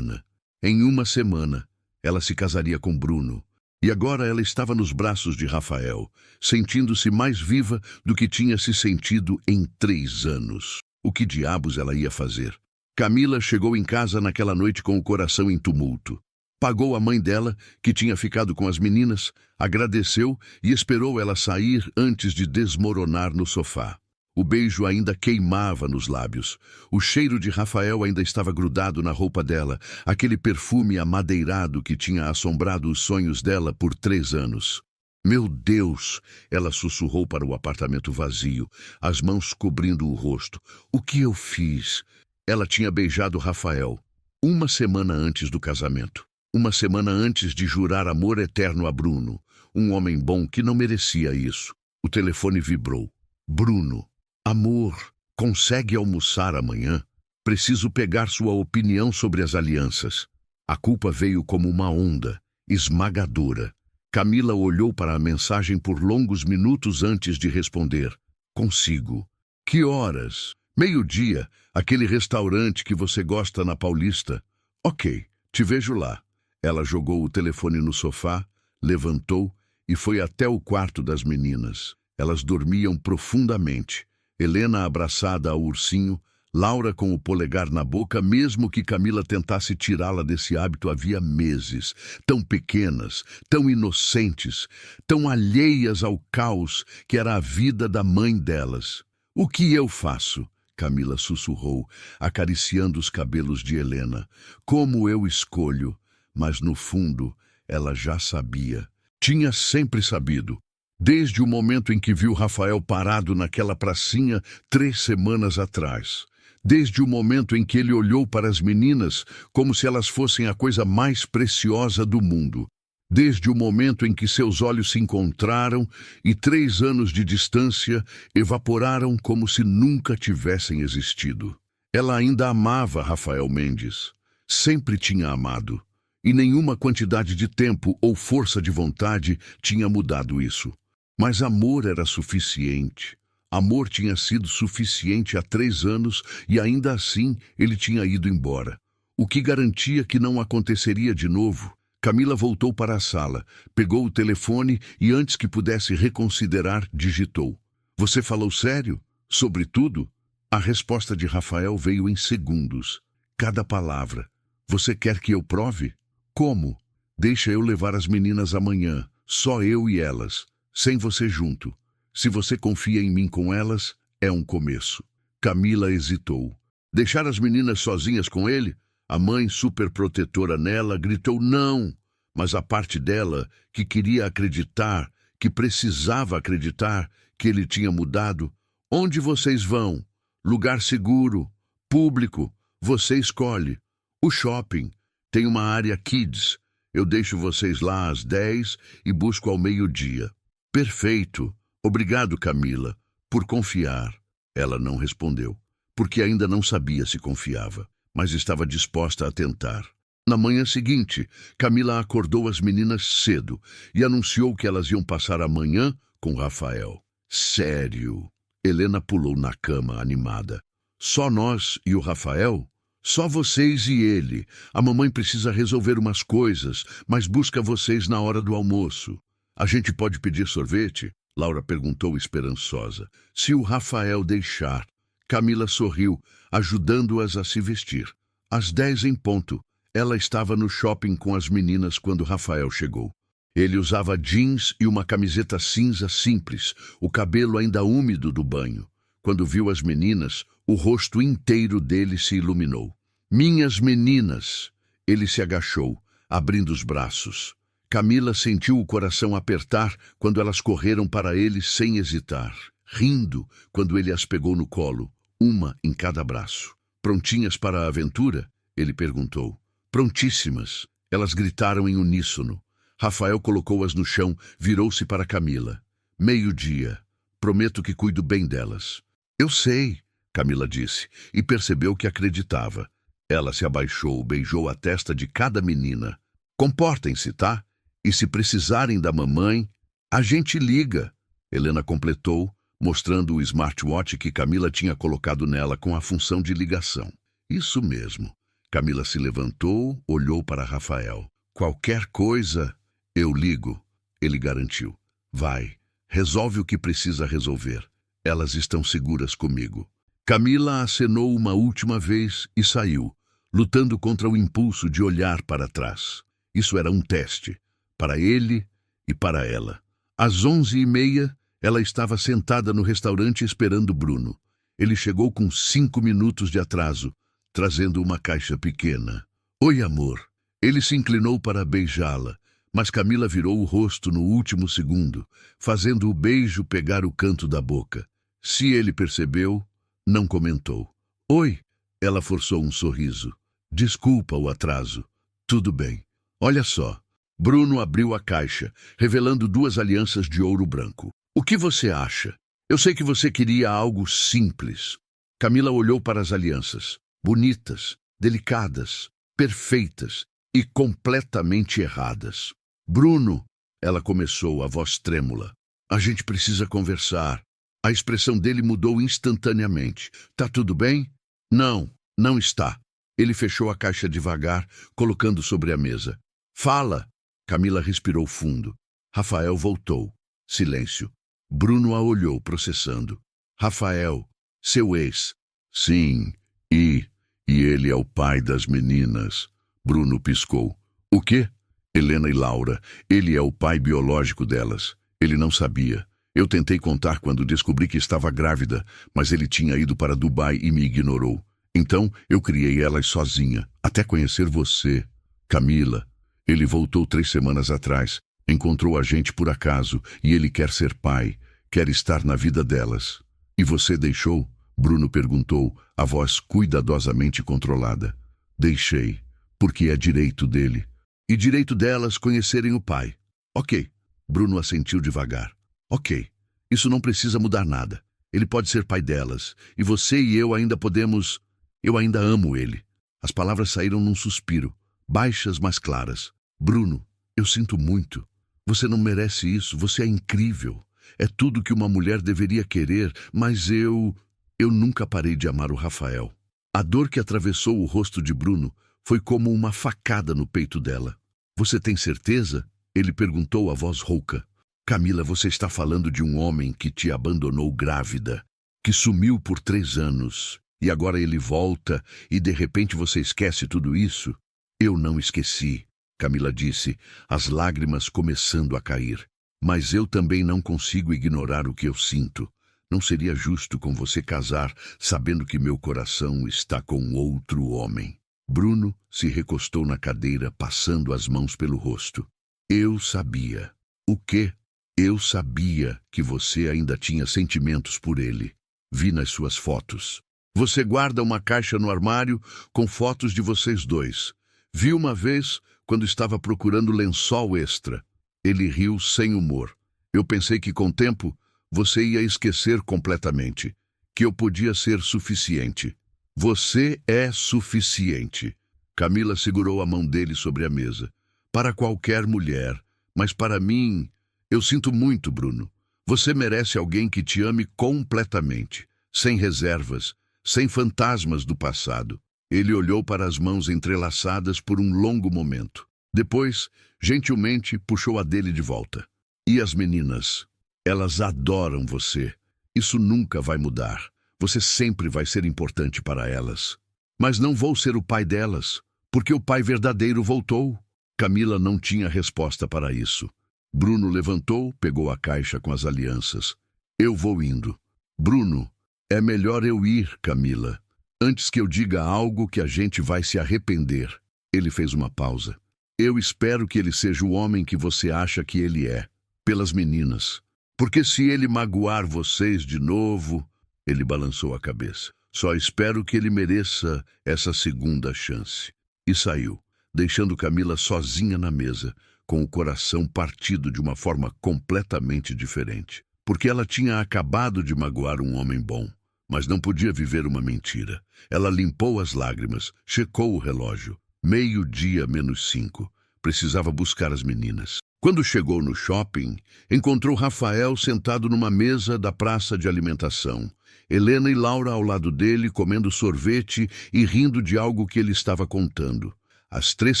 A: em uma semana, ela se casaria com Bruno. E agora ela estava nos braços de Rafael, sentindo-se mais viva do que tinha se sentido em 3 anos. O que diabos ela ia fazer? Camila chegou em casa naquela noite com o coração em tumulto. Pagou a mãe dela, que tinha ficado com as meninas, agradeceu e esperou ela sair antes de desmoronar no sofá. O beijo ainda queimava nos lábios. O cheiro de Rafael ainda estava grudado na roupa dela, aquele perfume amadeirado que tinha assombrado os sonhos dela por 3 anos. Meu Deus! Ela sussurrou para o apartamento vazio, as mãos cobrindo o rosto. O que eu fiz? Ela tinha beijado Rafael 1 semana antes do casamento. 1 semana antes de jurar amor eterno a Bruno, um homem bom que não merecia isso. O telefone vibrou. Bruno. Amor, consegue almoçar amanhã? Preciso pegar sua opinião sobre as alianças. A culpa veio como uma onda, esmagadora. Camila olhou para a mensagem por longos minutos antes de responder. Consigo. Que horas? 12:00, aquele restaurante que você gosta na Paulista. Ok, te vejo lá. Ela jogou o telefone no sofá, levantou e foi até o quarto das meninas. Elas dormiam profundamente. Helena abraçada ao ursinho, Laura com o polegar na boca, mesmo que Camila tentasse tirá-la desse hábito havia meses. Tão pequenas, tão inocentes, tão alheias ao caos que era a vida da mãe delas. O que eu faço? Camila sussurrou, acariciando os cabelos de Helena. Como eu escolho? Mas no fundo, ela já sabia. Tinha sempre sabido. Desde o momento em que viu Rafael parado naquela pracinha 3 semanas atrás. Desde o momento em que ele olhou para as meninas como se elas fossem a coisa mais preciosa do mundo. Desde o momento em que seus olhos se encontraram e 3 anos de distância evaporaram como se nunca tivessem existido. Ela ainda amava Rafael Mendes. Sempre tinha amado. E nenhuma quantidade de tempo ou força de vontade tinha mudado isso. Mas amor era suficiente. Amor tinha sido suficiente há 3 anos e ainda assim ele tinha ido embora. O que garantia que não aconteceria de novo? Camila voltou para a sala, pegou o telefone e antes que pudesse reconsiderar, digitou. Você falou sério? Sobre tudo? A resposta de Rafael veio em segundos. Cada palavra. Você quer que eu prove? Como? Deixa eu levar as meninas amanhã, só eu e elas, sem você junto. Se você confia em mim com elas, é um começo. Camila hesitou. Deixar as meninas sozinhas com ele? A mãe, superprotetora nela, gritou não. Mas a parte dela, que queria acreditar, que precisava acreditar, que ele tinha mudado. Onde vocês vão? Lugar seguro, público, você escolhe. O shopping. Tem uma área kids. Eu deixo vocês lá às 10 e busco ao meio-dia. Perfeito. Obrigado, Camila, por confiar. Ela não respondeu, porque ainda não sabia se confiava, mas estava disposta a tentar. Na manhã seguinte, Camila acordou as meninas cedo e anunciou que elas iam passar a manhã com Rafael. Sério? Helena pulou na cama, animada. Só nós e o Rafael? Só vocês e ele. A mamãe precisa resolver umas coisas, mas busca vocês na hora do almoço. A gente pode pedir sorvete? Laura perguntou esperançosa. Se o Rafael deixar. Camila sorriu, ajudando-as a se vestir. Às 10 em ponto, ela estava no shopping com as meninas quando Rafael chegou. Ele usava jeans e uma camiseta cinza simples, o cabelo ainda úmido do banho. Quando viu as meninas, o rosto inteiro dele se iluminou. Minhas meninas! Ele se agachou, abrindo os braços. Camila sentiu o coração apertar quando elas correram para ele sem hesitar, rindo quando ele as pegou no colo, uma em cada braço. Prontinhas para a aventura? Ele perguntou. Prontíssimas. Elas gritaram em uníssono. Rafael colocou-as no chão, virou-se para Camila. 12:00. Prometo que cuido bem delas. Eu sei, Camila disse, e percebeu que acreditava. Ela se abaixou, beijou a testa de cada menina. Comportem-se, tá? E se precisarem da mamãe, a gente liga. Helena completou, mostrando o smartwatch que Camila tinha colocado nela com a função de ligação. Isso mesmo. Camila se levantou, olhou para Rafael. Qualquer coisa, eu ligo, ele garantiu. Vai, resolve o que precisa resolver. Elas estão seguras comigo. Camila acenou uma última vez e saiu, lutando contra o impulso de olhar para trás. Isso era um teste, para ele e para ela. Às 11:30, ela estava sentada no restaurante esperando Bruno. Ele chegou com 5 minutos de atraso, trazendo uma caixa pequena. Oi, amor. Ele se inclinou para beijá-la, mas Camila virou o rosto no último segundo, fazendo o beijo pegar o canto da boca. Se ele percebeu, não comentou. Oi, ela forçou um sorriso. Desculpa o atraso. Tudo bem. Olha só. Bruno abriu a caixa, revelando 2 alianças de ouro branco. O que você acha? Eu sei que você queria algo simples. Camila olhou para as alianças. Bonitas, delicadas, perfeitas e completamente erradas. Bruno, ela começou, a voz trêmula. A gente precisa conversar. A expressão dele mudou instantaneamente. Tá tudo bem? Não, não está. Ele fechou a caixa devagar, colocando sobre a mesa. Fala! Camila respirou fundo. Rafael voltou. Silêncio. Bruno a olhou, processando. Rafael, seu ex. Sim, e ele é o pai das meninas. Bruno piscou. O quê? Helena e Laura. Ele é o pai biológico delas. Ele não sabia. Eu tentei contar quando descobri que estava grávida, mas ele tinha ido para Dubai e me ignorou. Então, eu criei elas sozinha, até conhecer você. Camila. Ele voltou 3 semanas atrás, encontrou a gente por acaso, e ele quer ser pai, quer estar na vida delas. E você deixou? Bruno perguntou, a voz cuidadosamente controlada. Deixei, porque é direito dele. E direito delas conhecerem o pai. Ok. Bruno assentiu devagar. Ok. Isso não precisa mudar nada. Ele pode ser pai delas. E você e eu ainda podemos... Eu ainda amo ele. As palavras saíram num suspiro, baixas, mas claras. Bruno, eu sinto muito. Você não merece isso. Você é incrível. É tudo que uma mulher deveria querer, mas eu nunca parei de amar o Rafael. A dor que atravessou o rosto de Bruno foi como uma facada no peito dela. Você tem certeza? Ele perguntou a voz rouca. Camila, você está falando de um homem que te abandonou grávida, que sumiu por 3 anos, e agora ele volta e de repente você esquece tudo isso? Eu não esqueci, Camila disse, as lágrimas começando a cair. Mas eu também não consigo ignorar o que eu sinto. Não seria justo com você casar sabendo que meu coração está com outro homem. Bruno se recostou na cadeira, passando as mãos pelo rosto. Eu sabia. O quê? Eu sabia que você ainda tinha sentimentos por ele. Vi nas suas fotos. Você guarda uma caixa no armário com fotos de vocês dois. Vi uma vez quando estava procurando lençol extra. Ele riu sem humor. Eu pensei que com o tempo você ia esquecer completamente, que eu podia ser suficiente. Você é suficiente. Camila segurou a mão dele sobre a mesa. Para qualquer mulher, mas para mim, eu sinto muito, Bruno. Você merece alguém que te ame completamente, sem reservas, sem fantasmas do passado. Ele olhou para as mãos entrelaçadas por um longo momento. Depois, gentilmente, puxou a dele de volta. E as meninas? Elas adoram você. Isso nunca vai mudar. Você sempre vai ser importante para elas. Mas não vou ser o pai delas, porque o pai verdadeiro voltou. Camila não tinha resposta para isso. Bruno levantou, pegou a caixa com as alianças. Eu vou indo. Bruno, é melhor eu ir, Camila, antes que eu diga algo que a gente vai se arrepender. Ele fez uma pausa. Eu espero que ele seja o homem que você acha que ele é, pelas meninas. Porque se ele magoar vocês de novo... Ele balançou a cabeça. Só espero que ele mereça essa segunda chance. E saiu, deixando Camila sozinha na mesa, com o coração partido de uma forma completamente diferente. Porque ela tinha acabado de magoar um homem bom, mas não podia viver uma mentira. Ela limpou as lágrimas, checou o relógio. 12:05. Precisava buscar as meninas. Quando chegou no shopping, encontrou Rafael sentado numa mesa da praça de alimentação. Helena e Laura ao lado dele, comendo sorvete e rindo de algo que ele estava contando. As 3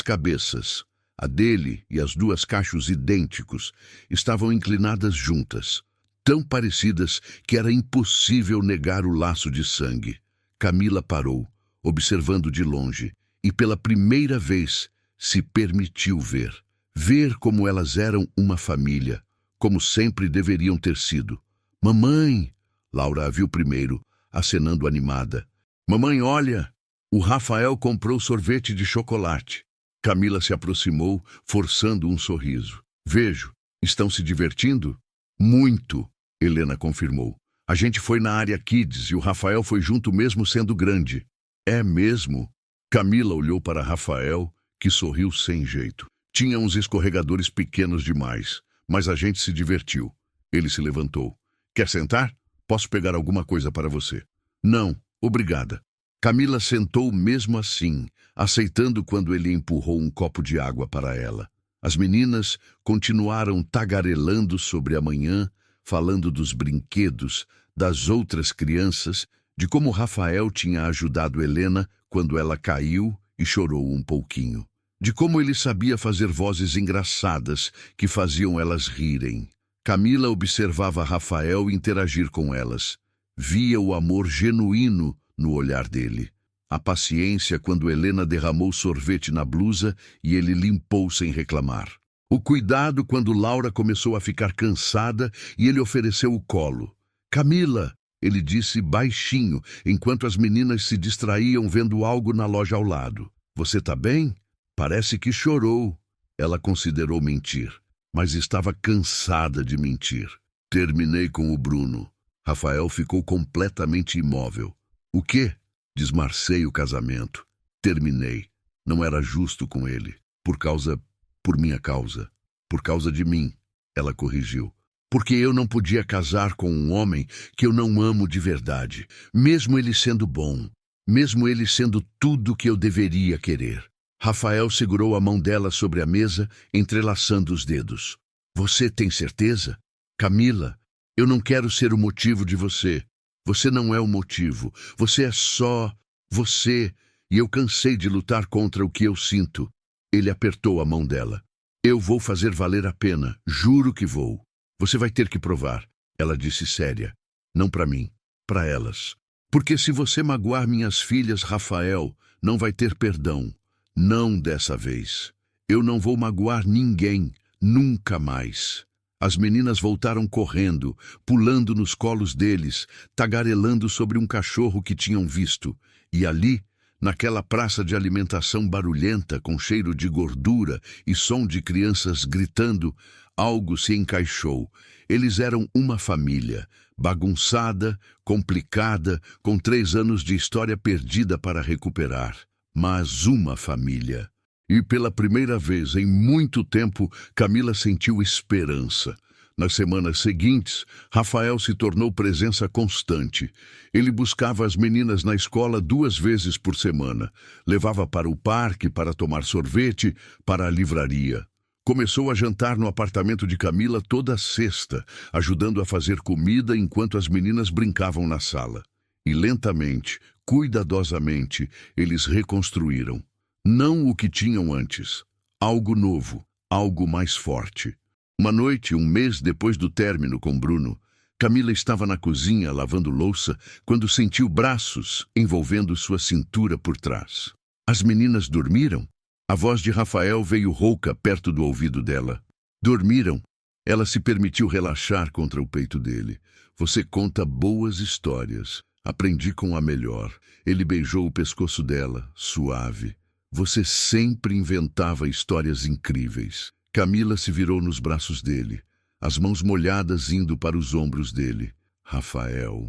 A: cabeças, a dele e as 2 cachos idênticos, estavam inclinadas juntas, tão parecidas que era impossível negar o laço de sangue. Camila parou, observando de longe, e pela primeira vez se permitiu ver. Ver como elas eram uma família, como sempre deveriam ter sido. Mamãe! Laura a viu primeiro, acenando animada. Mamãe, olha! O Rafael comprou sorvete de chocolate. Camila se aproximou, forçando um sorriso. Vejo. Estão se divertindo? Muito, Helena confirmou. A gente foi na área Kids e o Rafael foi junto mesmo sendo grande. É mesmo? Camila olhou para Rafael, que sorriu sem jeito. Tinha uns escorregadores pequenos demais, mas a gente se divertiu. Ele se levantou. Quer sentar? Posso pegar alguma coisa para você? Não, obrigada. Camila sentou mesmo assim, aceitando quando ele empurrou um copo de água para ela. As meninas continuaram tagarelando sobre a manhã, falando dos brinquedos, das outras crianças, de como Rafael tinha ajudado Helena quando ela caiu e chorou um pouquinho. De como ele sabia fazer vozes engraçadas que faziam elas rirem. Camila observava Rafael interagir com elas. Via o amor genuíno no olhar dele. A paciência quando Helena derramou sorvete na blusa e ele limpou sem reclamar. O cuidado quando Laura começou a ficar cansada e ele ofereceu o colo. Camila, ele disse baixinho, enquanto as meninas se distraíam vendo algo na loja ao lado. Você tá bem? Parece que chorou. Ela considerou mentir, mas estava cansada de mentir. Terminei com o Bruno. Rafael ficou completamente imóvel. O quê? Desmarcei o casamento. Terminei. Não era justo com ele. Por minha causa. Por causa de mim, ela corrigiu. Porque eu não podia casar com um homem que eu não amo de verdade, mesmo ele sendo bom, mesmo ele sendo tudo que eu deveria querer. Rafael segurou a mão dela sobre a mesa, entrelaçando os dedos. Você tem certeza? Camila, eu não quero ser o motivo de você. Você não é o motivo. Você é só você. E eu cansei de lutar contra o que eu sinto. Ele apertou a mão dela. Eu vou fazer valer a pena. Juro que vou. Você vai ter que provar. Ela disse séria. Não para mim. Para elas. Porque se você magoar minhas filhas, Rafael, não vai ter perdão. Não dessa vez. Eu não vou magoar ninguém. Nunca mais. As meninas voltaram correndo, pulando nos colos deles, tagarelando sobre um cachorro que tinham visto. E ali, naquela praça de alimentação barulhenta, com cheiro de gordura e som de crianças gritando, algo se encaixou. Eles eram uma família, bagunçada, complicada, com 3 anos de história perdida para recuperar. Mas uma família. E pela primeira vez em muito tempo, Camila sentiu esperança. Nas semanas seguintes, Rafael se tornou presença constante. Ele buscava as meninas na escola 2 vezes por semana. Levava para o parque, para tomar sorvete, para a livraria. Começou a jantar no apartamento de Camila toda sexta, ajudando a fazer comida enquanto as meninas brincavam na sala. E lentamente, cuidadosamente, eles reconstruíram. Não o que tinham antes. Algo novo, algo mais forte. Uma noite, 1 mês depois do término com Bruno, Camila estava na cozinha lavando louça quando sentiu braços envolvendo sua cintura por trás. As meninas dormiram? A voz de Rafael veio rouca perto do ouvido dela. Dormiram. Ela se permitiu relaxar contra o peito dele. Você conta boas histórias. Aprendi com a melhor. Ele beijou o pescoço dela, suave. Você sempre inventava histórias incríveis. Camila se virou nos braços dele, as mãos molhadas indo para os ombros dele. Rafael.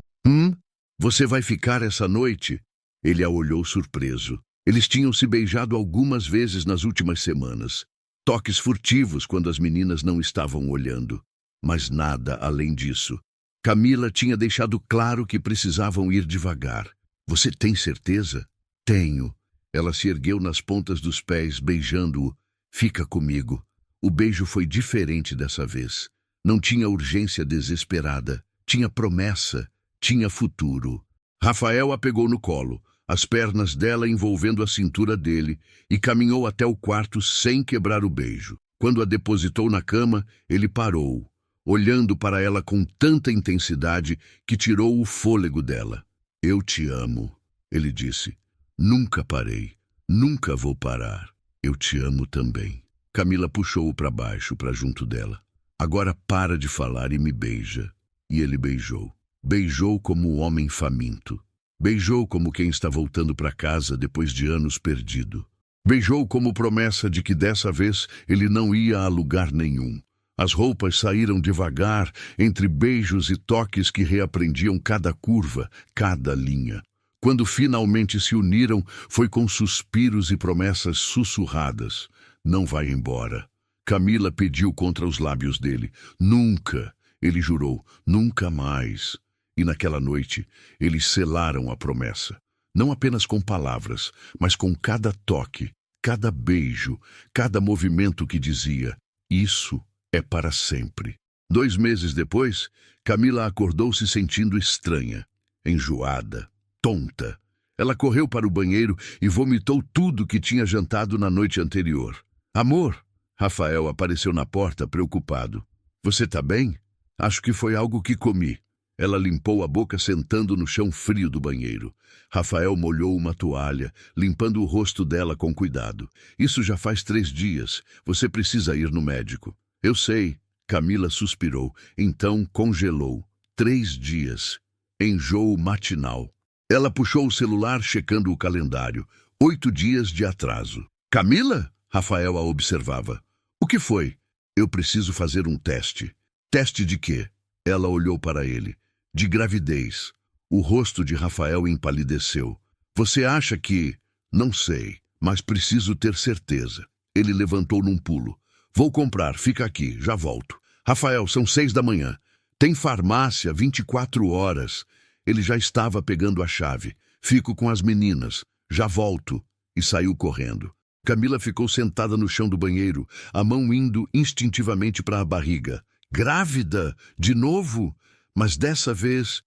A: Você vai ficar essa noite? Ele a olhou surpreso. Eles tinham se beijado algumas vezes nas últimas semanas. Toques furtivos quando as meninas não estavam olhando. Mas nada além disso. Camila tinha deixado claro que precisavam ir devagar. Você tem certeza? Tenho. Ela se ergueu nas pontas dos pés, beijando-o. Fica comigo. O beijo foi diferente dessa vez. Não tinha urgência desesperada. Tinha promessa. Tinha futuro. Rafael a pegou no colo, as pernas dela envolvendo a cintura dele, e caminhou até o quarto sem quebrar o beijo. Quando a depositou na cama, ele parou, olhando para ela com tanta intensidade que tirou o fôlego dela. Eu te amo, ele disse. Nunca parei. Nunca vou parar. Eu te amo também. Camila puxou-o para baixo, para junto dela. Agora para de falar e me beija. E ele beijou. Beijou como um homem faminto. Beijou como quem está voltando para casa depois de anos perdido. Beijou como promessa de que dessa vez ele não ia a lugar nenhum. As roupas saíram devagar, entre beijos e toques que reaprendiam cada curva, cada linha. Quando finalmente se uniram, foi com suspiros e promessas sussurradas. Não vai embora. Camila pediu contra os lábios dele. Nunca, ele jurou, nunca mais. E naquela noite, eles selaram a promessa. Não apenas com palavras, mas com cada toque, cada beijo, cada movimento que dizia, isso é para sempre. 2 meses depois, Camila acordou se sentindo estranha, enjoada, tonta. Ela correu para o banheiro e vomitou tudo que tinha jantado na noite anterior. Amor! Rafael apareceu na porta, preocupado. Você tá bem? Acho que foi algo que comi. Ela limpou a boca sentando no chão frio do banheiro. Rafael molhou uma toalha, limpando o rosto dela com cuidado. Isso já faz 3 dias. Você precisa ir no médico. Eu sei. Camila suspirou. Então congelou. 3 dias. Enjoo matinal. Ela puxou o celular, checando o calendário. 8 dias de atraso. Camila? Rafael a observava. O que foi? Eu preciso fazer um teste. Teste de quê? Ela olhou para ele. De gravidez. O rosto de Rafael empalideceu. Você acha que... Não sei, mas preciso ter certeza. Ele levantou num pulo. Vou comprar, fica aqui, já volto. Rafael, são 6 da manhã. Tem farmácia 24 horas. Ele já estava pegando a chave. Fico com as meninas. Já volto. E saiu correndo. Camila ficou sentada no chão do banheiro, a mão indo instintivamente para a barriga. Grávida? De novo? Mas dessa vez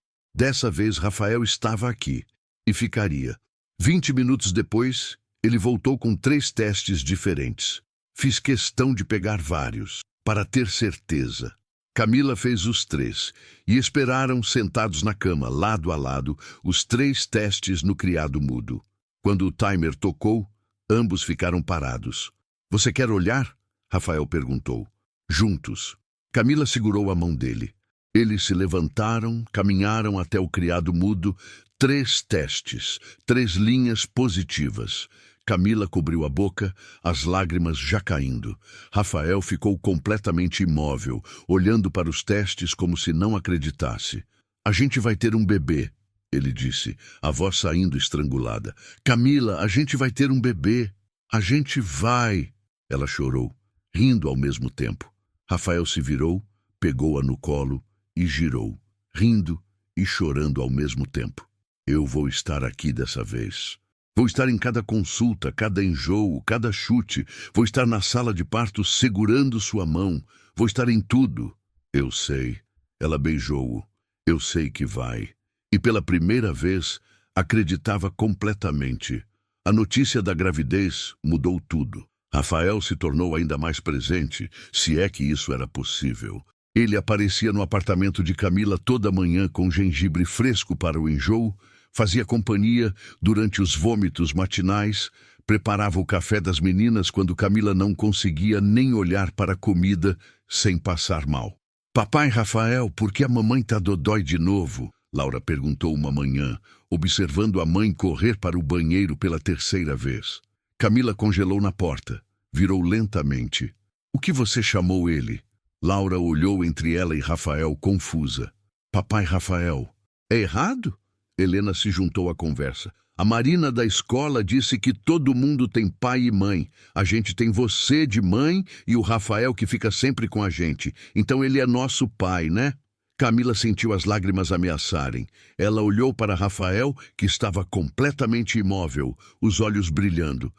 A: Rafael estava aqui. E ficaria. 20 minutos depois, ele voltou com 3 testes diferentes. Fiz questão de pegar vários, para ter certeza. Camila fez os 3, e esperaram sentados na cama, lado a lado, os 3 testes no criado mudo. Quando o timer tocou, ambos ficaram parados. Você quer olhar? Rafael perguntou. Juntos. Camila segurou a mão dele. Eles se levantaram, caminharam até o criado mudo. 3 testes, 3 linhas positivas. Camila cobriu a boca, as lágrimas já caindo. Rafael ficou completamente imóvel, olhando para os testes como se não acreditasse. A gente vai ter um bebê, ele disse, a voz saindo estrangulada. Camila, a gente vai ter um bebê. A gente vai. Ela chorou, rindo ao mesmo tempo. Rafael se virou, pegou-a no colo e girou, rindo e chorando ao mesmo tempo. Eu vou estar aqui dessa vez. Vou estar em cada consulta, cada enjoo, cada chute. Vou estar na sala de parto segurando sua mão. Vou estar em tudo. Eu sei. Ela beijou-o. Eu sei que vai. E pela primeira vez, acreditava completamente. A notícia da gravidez mudou tudo. Rafael se tornou ainda mais presente, se é que isso era possível. Ele aparecia no apartamento de Camila toda manhã com gengibre fresco para o enjoo, fazia companhia durante os vômitos matinais, preparava o café das meninas quando Camila não conseguia nem olhar para a comida sem passar mal. Papai Rafael, por que a mamãe tá dodói de novo? Laura perguntou uma manhã, observando a mãe correr para o banheiro pela 3ª vez. Camila congelou na porta, virou lentamente. O que você chamou ele? Laura olhou entre ela e Rafael confusa. Papai Rafael, é errado? Helena se juntou à conversa. A Marina da escola disse que todo mundo tem pai e mãe. A gente tem você de mãe e o Rafael que fica sempre com a gente. Então ele é nosso pai, né? Camila sentiu as lágrimas ameaçarem. Ela olhou para Rafael, que estava completamente imóvel, os olhos brilhando.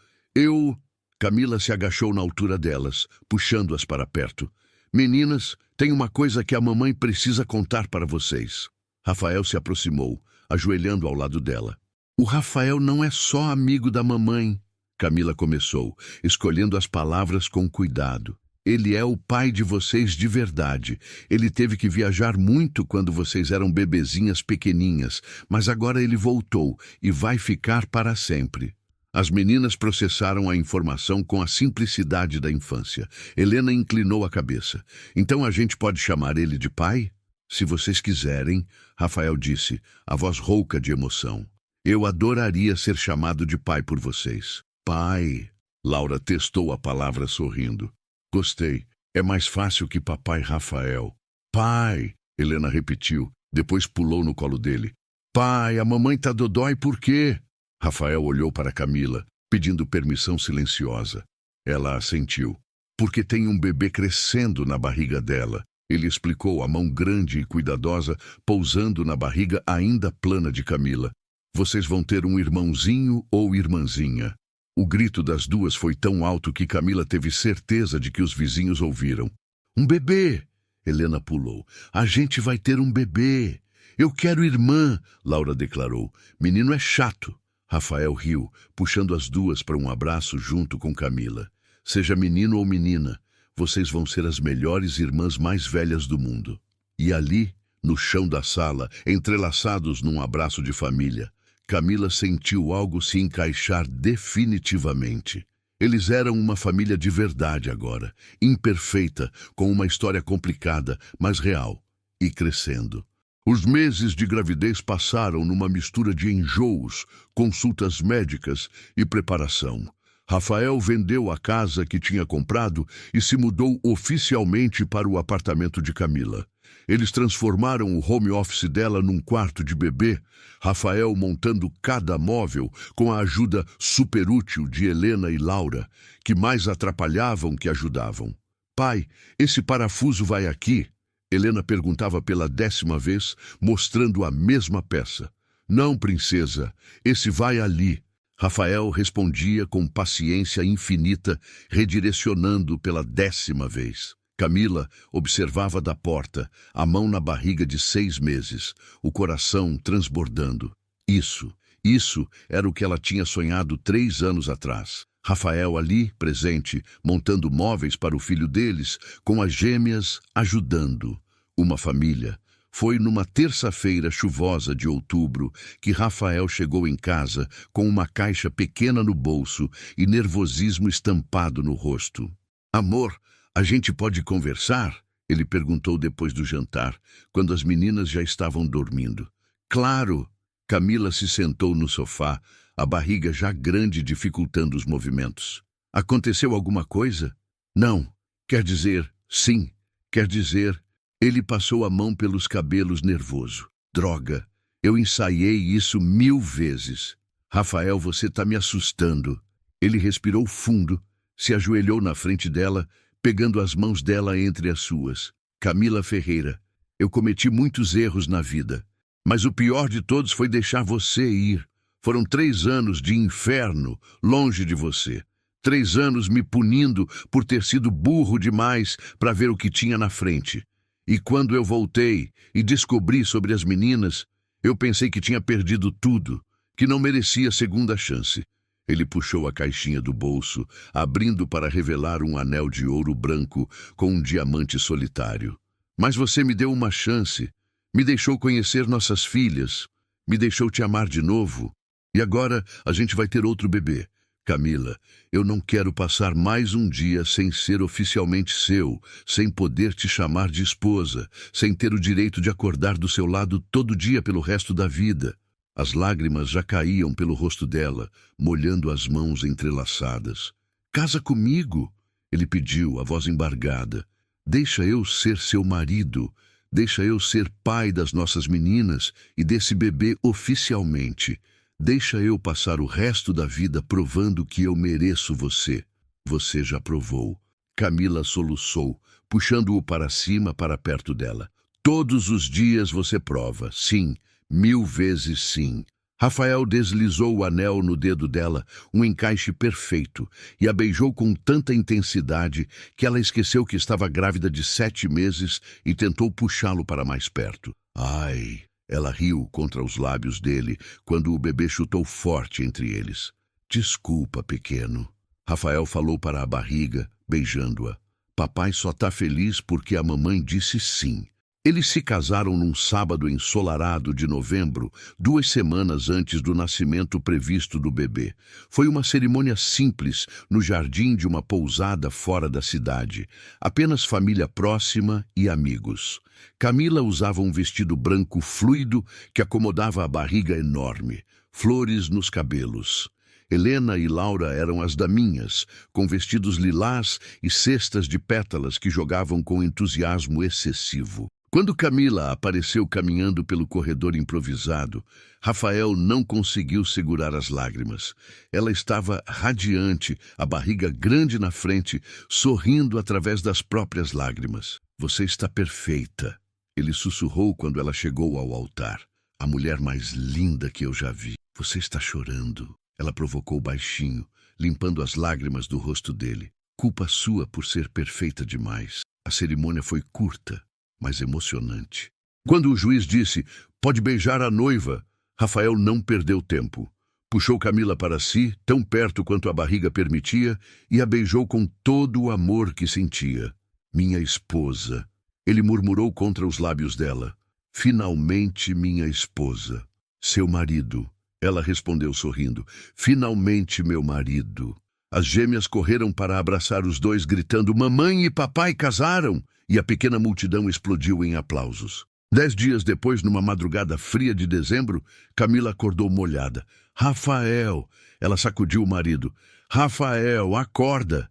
A: Camila se agachou na altura delas, puxando-as para perto. Meninas, tem uma coisa que a mamãe precisa contar para vocês. Rafael se aproximou, ajoelhando ao lado dela. O Rafael não é só amigo da mamãe, Camila começou, escolhendo as palavras com cuidado. Ele é o pai de vocês de verdade. Ele teve que viajar muito quando vocês eram bebezinhas pequeninhas, mas agora ele voltou e vai ficar para sempre. As meninas processaram a informação com a simplicidade da infância. Helena inclinou a cabeça. Então a gente pode chamar ele de pai? Se vocês quiserem, Rafael disse, a voz rouca de emoção. Eu adoraria ser chamado de pai por vocês. Pai. Laura testou a palavra sorrindo. Gostei. É mais fácil que papai Rafael. Pai. Helena repetiu, depois pulou no colo dele. Pai, a mamãe tá dodói por quê? Rafael olhou para Camila, pedindo permissão silenciosa. Ela assentiu. Porque tem um bebê crescendo na barriga dela. Ele explicou, a mão grande e cuidadosa pousando na barriga ainda plana de Camila. Vocês vão ter um irmãozinho ou irmãzinha. O grito das duas foi tão alto que Camila teve certeza de que os vizinhos ouviram. Um bebê! Helena pulou. A gente vai ter um bebê. Eu quero irmã, Laura declarou. Menino é chato. Rafael riu, puxando as duas para um abraço junto com Camila. Seja menino ou menina, vocês vão ser as melhores irmãs mais velhas do mundo. E ali, no chão da sala, entrelaçados num abraço de família, Camila sentiu algo se encaixar definitivamente. Eles eram uma família de verdade agora, imperfeita, com uma história complicada, mas real, e crescendo. Os meses de gravidez passaram numa mistura de enjoos, consultas médicas e preparação. Rafael vendeu a casa que tinha comprado e se mudou oficialmente para o apartamento de Camila. Eles transformaram o home office dela num quarto de bebê, Rafael montando cada móvel com a ajuda superútil de Helena e Laura, que mais atrapalhavam que ajudavam. Pai, esse parafuso vai aqui? Helena perguntava pela 10ª vez, mostrando a mesma peça. Não, princesa, esse vai ali. Rafael respondia com paciência infinita, redirecionando pela 10ª vez. Camila observava da porta, a mão na barriga de 6 meses, o coração transbordando. Isso era o que ela tinha sonhado 3 anos atrás. Rafael ali, presente, montando móveis para o filho deles, com as gêmeas ajudando. Uma família. Foi numa terça-feira chuvosa de outubro que Rafael chegou em casa com uma caixa pequena no bolso e nervosismo estampado no rosto. Amor, a gente pode conversar? Ele perguntou depois do jantar, quando as meninas já estavam dormindo. Claro! Camila se sentou no sofá, a barriga já grande dificultando os movimentos. Aconteceu alguma coisa? Não. Quer dizer, sim. Quer dizer... Ele passou a mão pelos cabelos nervoso. Droga, eu ensaiei isso 1000 vezes. Rafael, você tá me assustando. Ele respirou fundo, se ajoelhou na frente dela, pegando as mãos dela entre as suas. Camila Ferreira, eu cometi muitos erros na vida, mas o pior de todos foi deixar você ir. Foram 3 anos de inferno longe de você. 3 anos me punindo por ter sido burro demais para ver o que tinha na frente. E quando eu voltei e descobri sobre as meninas, eu pensei que tinha perdido tudo, que não merecia segunda chance. Ele puxou a caixinha do bolso, abrindo para revelar um anel de ouro branco com um diamante solitário. Mas você me deu uma chance, me deixou conhecer nossas filhas, me deixou te amar de novo, e agora a gente vai ter outro bebê. Camila, eu não quero passar mais um dia sem ser oficialmente seu, sem poder te chamar de esposa, sem ter o direito de acordar do seu lado todo dia pelo resto da vida. As lágrimas já caíam pelo rosto dela, molhando as mãos entrelaçadas. Casa comigo, ele pediu, a voz embargada. Deixa eu ser seu marido, deixa eu ser pai das nossas meninas e desse bebê oficialmente. Deixa eu passar o resto da vida provando que eu mereço você. Você já provou. Camila soluçou, puxando-o para cima, para perto dela. Todos os dias você prova, sim, 1000 vezes sim. Rafael deslizou o anel no dedo dela, um encaixe perfeito, e a beijou com tanta intensidade que ela esqueceu que estava grávida de 7 meses e tentou puxá-lo para mais perto. Ai! Ela riu contra os lábios dele quando o bebê chutou forte entre eles. Desculpa, pequeno. Rafael falou para a barriga, beijando-a. Papai só tá feliz porque a mamãe disse sim. Eles se casaram num sábado ensolarado de novembro, 2 semanas antes do nascimento previsto do bebê. Foi uma cerimônia simples, no jardim de uma pousada fora da cidade. Apenas família próxima e amigos. Camila usava um vestido branco fluido que acomodava a barriga enorme, flores nos cabelos. Helena e Laura eram as daminhas, com vestidos lilás e cestas de pétalas que jogavam com entusiasmo excessivo. Quando Camila apareceu caminhando pelo corredor improvisado, Rafael não conseguiu segurar as lágrimas. Ela estava radiante, a barriga grande na frente, sorrindo através das próprias lágrimas. Você está perfeita, ele sussurrou quando ela chegou ao altar. A mulher mais linda que eu já vi. Você está chorando. Ela provocou baixinho, limpando as lágrimas do rosto dele. Culpa sua por ser perfeita demais. A cerimônia foi curta, mas emocionante. Quando o juiz disse, pode beijar a noiva, Rafael não perdeu tempo. Puxou Camila para si, tão perto quanto a barriga permitia, e a beijou com todo o amor que sentia. Minha esposa. Ele murmurou contra os lábios dela. Finalmente minha esposa. Seu marido. Ela respondeu sorrindo. Finalmente meu marido. As gêmeas correram para abraçar os dois, gritando, mamãe e papai casaram! E a pequena multidão explodiu em aplausos. 10 dias depois, numa madrugada fria de dezembro, Camila acordou molhada. Rafael! Ela sacudiu o marido. Rafael, acorda!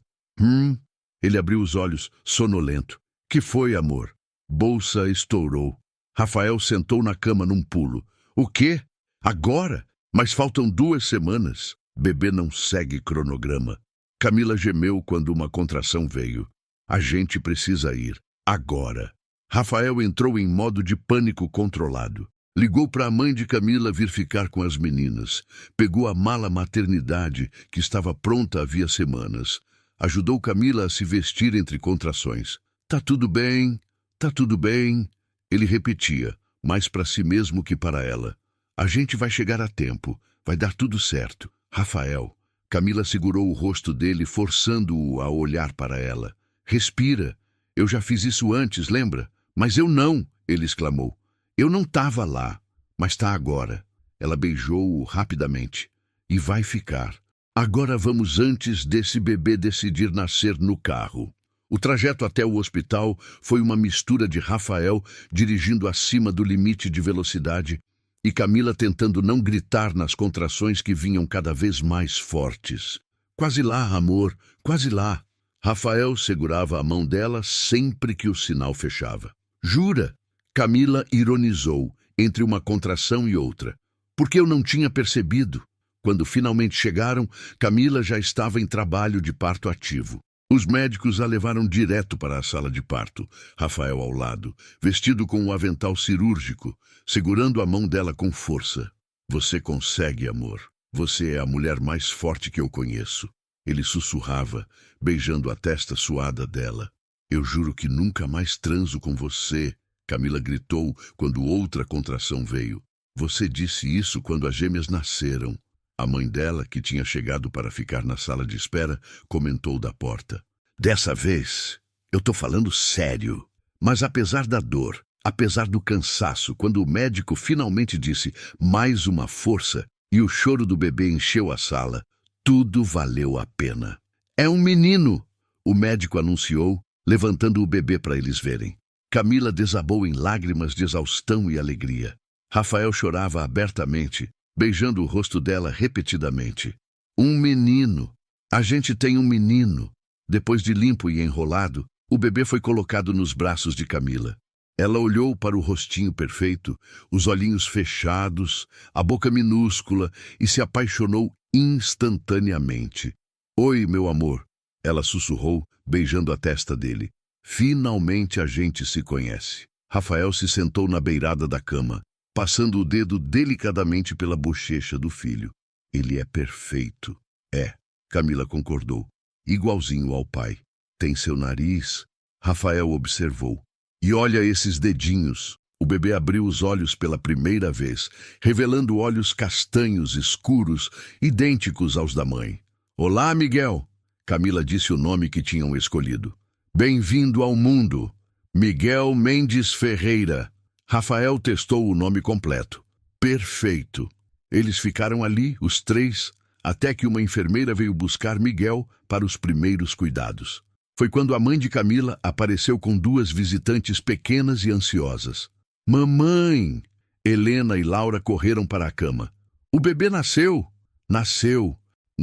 A: Ele abriu os olhos, sonolento. Que foi, amor? Bolsa estourou. Rafael sentou na cama num pulo. O quê? Agora? Mas faltam 2 semanas. Bebê não segue cronograma. Camila gemeu quando uma contração veio. A gente precisa ir. Agora. Rafael entrou em modo de pânico controlado. Ligou para a mãe de Camila vir ficar com as meninas. Pegou a mala maternidade, que estava pronta havia semanas. Ajudou Camila a se vestir entre contrações. Tá tudo bem, tá tudo bem. Ele repetia, mais para si mesmo que para ela. A gente vai chegar a tempo, vai dar tudo certo. Rafael. Camila segurou o rosto dele, forçando-o a olhar para ela. Respira. Eu já fiz isso antes, lembra? Mas eu não, ele exclamou. Eu não estava lá, mas tá agora. Ela beijou-o rapidamente. E vai ficar. Agora vamos antes desse bebê decidir nascer no carro. O trajeto até o hospital foi uma mistura de Rafael dirigindo acima do limite de velocidade e Camila tentando não gritar nas contrações que vinham cada vez mais fortes. Quase lá, amor, quase lá. Rafael segurava a mão dela sempre que o sinal fechava. Jura? Camila ironizou, entre uma contração e outra. Porque eu não tinha percebido. Quando finalmente chegaram, Camila já estava em trabalho de parto ativo. Os médicos a levaram direto para a sala de parto, Rafael ao lado, vestido com um avental cirúrgico, segurando a mão dela com força. Você consegue, amor. Você é a mulher mais forte que eu conheço. Ele sussurrava, beijando a testa suada dela. Eu juro que nunca mais transo com você, Camila gritou quando outra contração veio. Você disse isso quando as gêmeas nasceram. A mãe dela, que tinha chegado para ficar na sala de espera, comentou da porta. Dessa vez, eu tô falando sério. Mas apesar da dor, apesar do cansaço, quando o médico finalmente disse mais uma força e o choro do bebê encheu a sala, tudo valeu a pena. É um menino, o médico anunciou, levantando o bebê para eles verem. Camila desabou em lágrimas de exaustão e alegria. Rafael chorava abertamente, beijando o rosto dela repetidamente. Um menino. A gente tem um menino. Depois de limpo e enrolado, o bebê foi colocado nos braços de Camila. Ela olhou para o rostinho perfeito, os olhinhos fechados, a boca minúscula e se apaixonou instantaneamente. Oi, meu amor, ela sussurrou, beijando a testa dele. Finalmente a gente se conhece. Rafael se sentou na beirada da cama, passando o dedo delicadamente pela bochecha do filho. Ele é perfeito. É, Camila concordou. Igualzinho ao pai. Tem seu nariz? Rafael observou. E olha esses dedinhos. O bebê abriu os olhos pela primeira vez, revelando olhos castanhos escuros, idênticos aos da mãe. Olá, Miguel. Camila disse o nome que tinham escolhido. Bem-vindo ao mundo. Miguel Mendes Ferreira. Rafael testou o nome completo. Perfeito. Eles ficaram ali, os 3, até que uma enfermeira veio buscar Miguel para os primeiros cuidados. Foi quando a mãe de Camila apareceu com 2 visitantes pequenas e ansiosas. Mamãe! Helena e Laura correram para a cama. O bebê nasceu! Nasceu!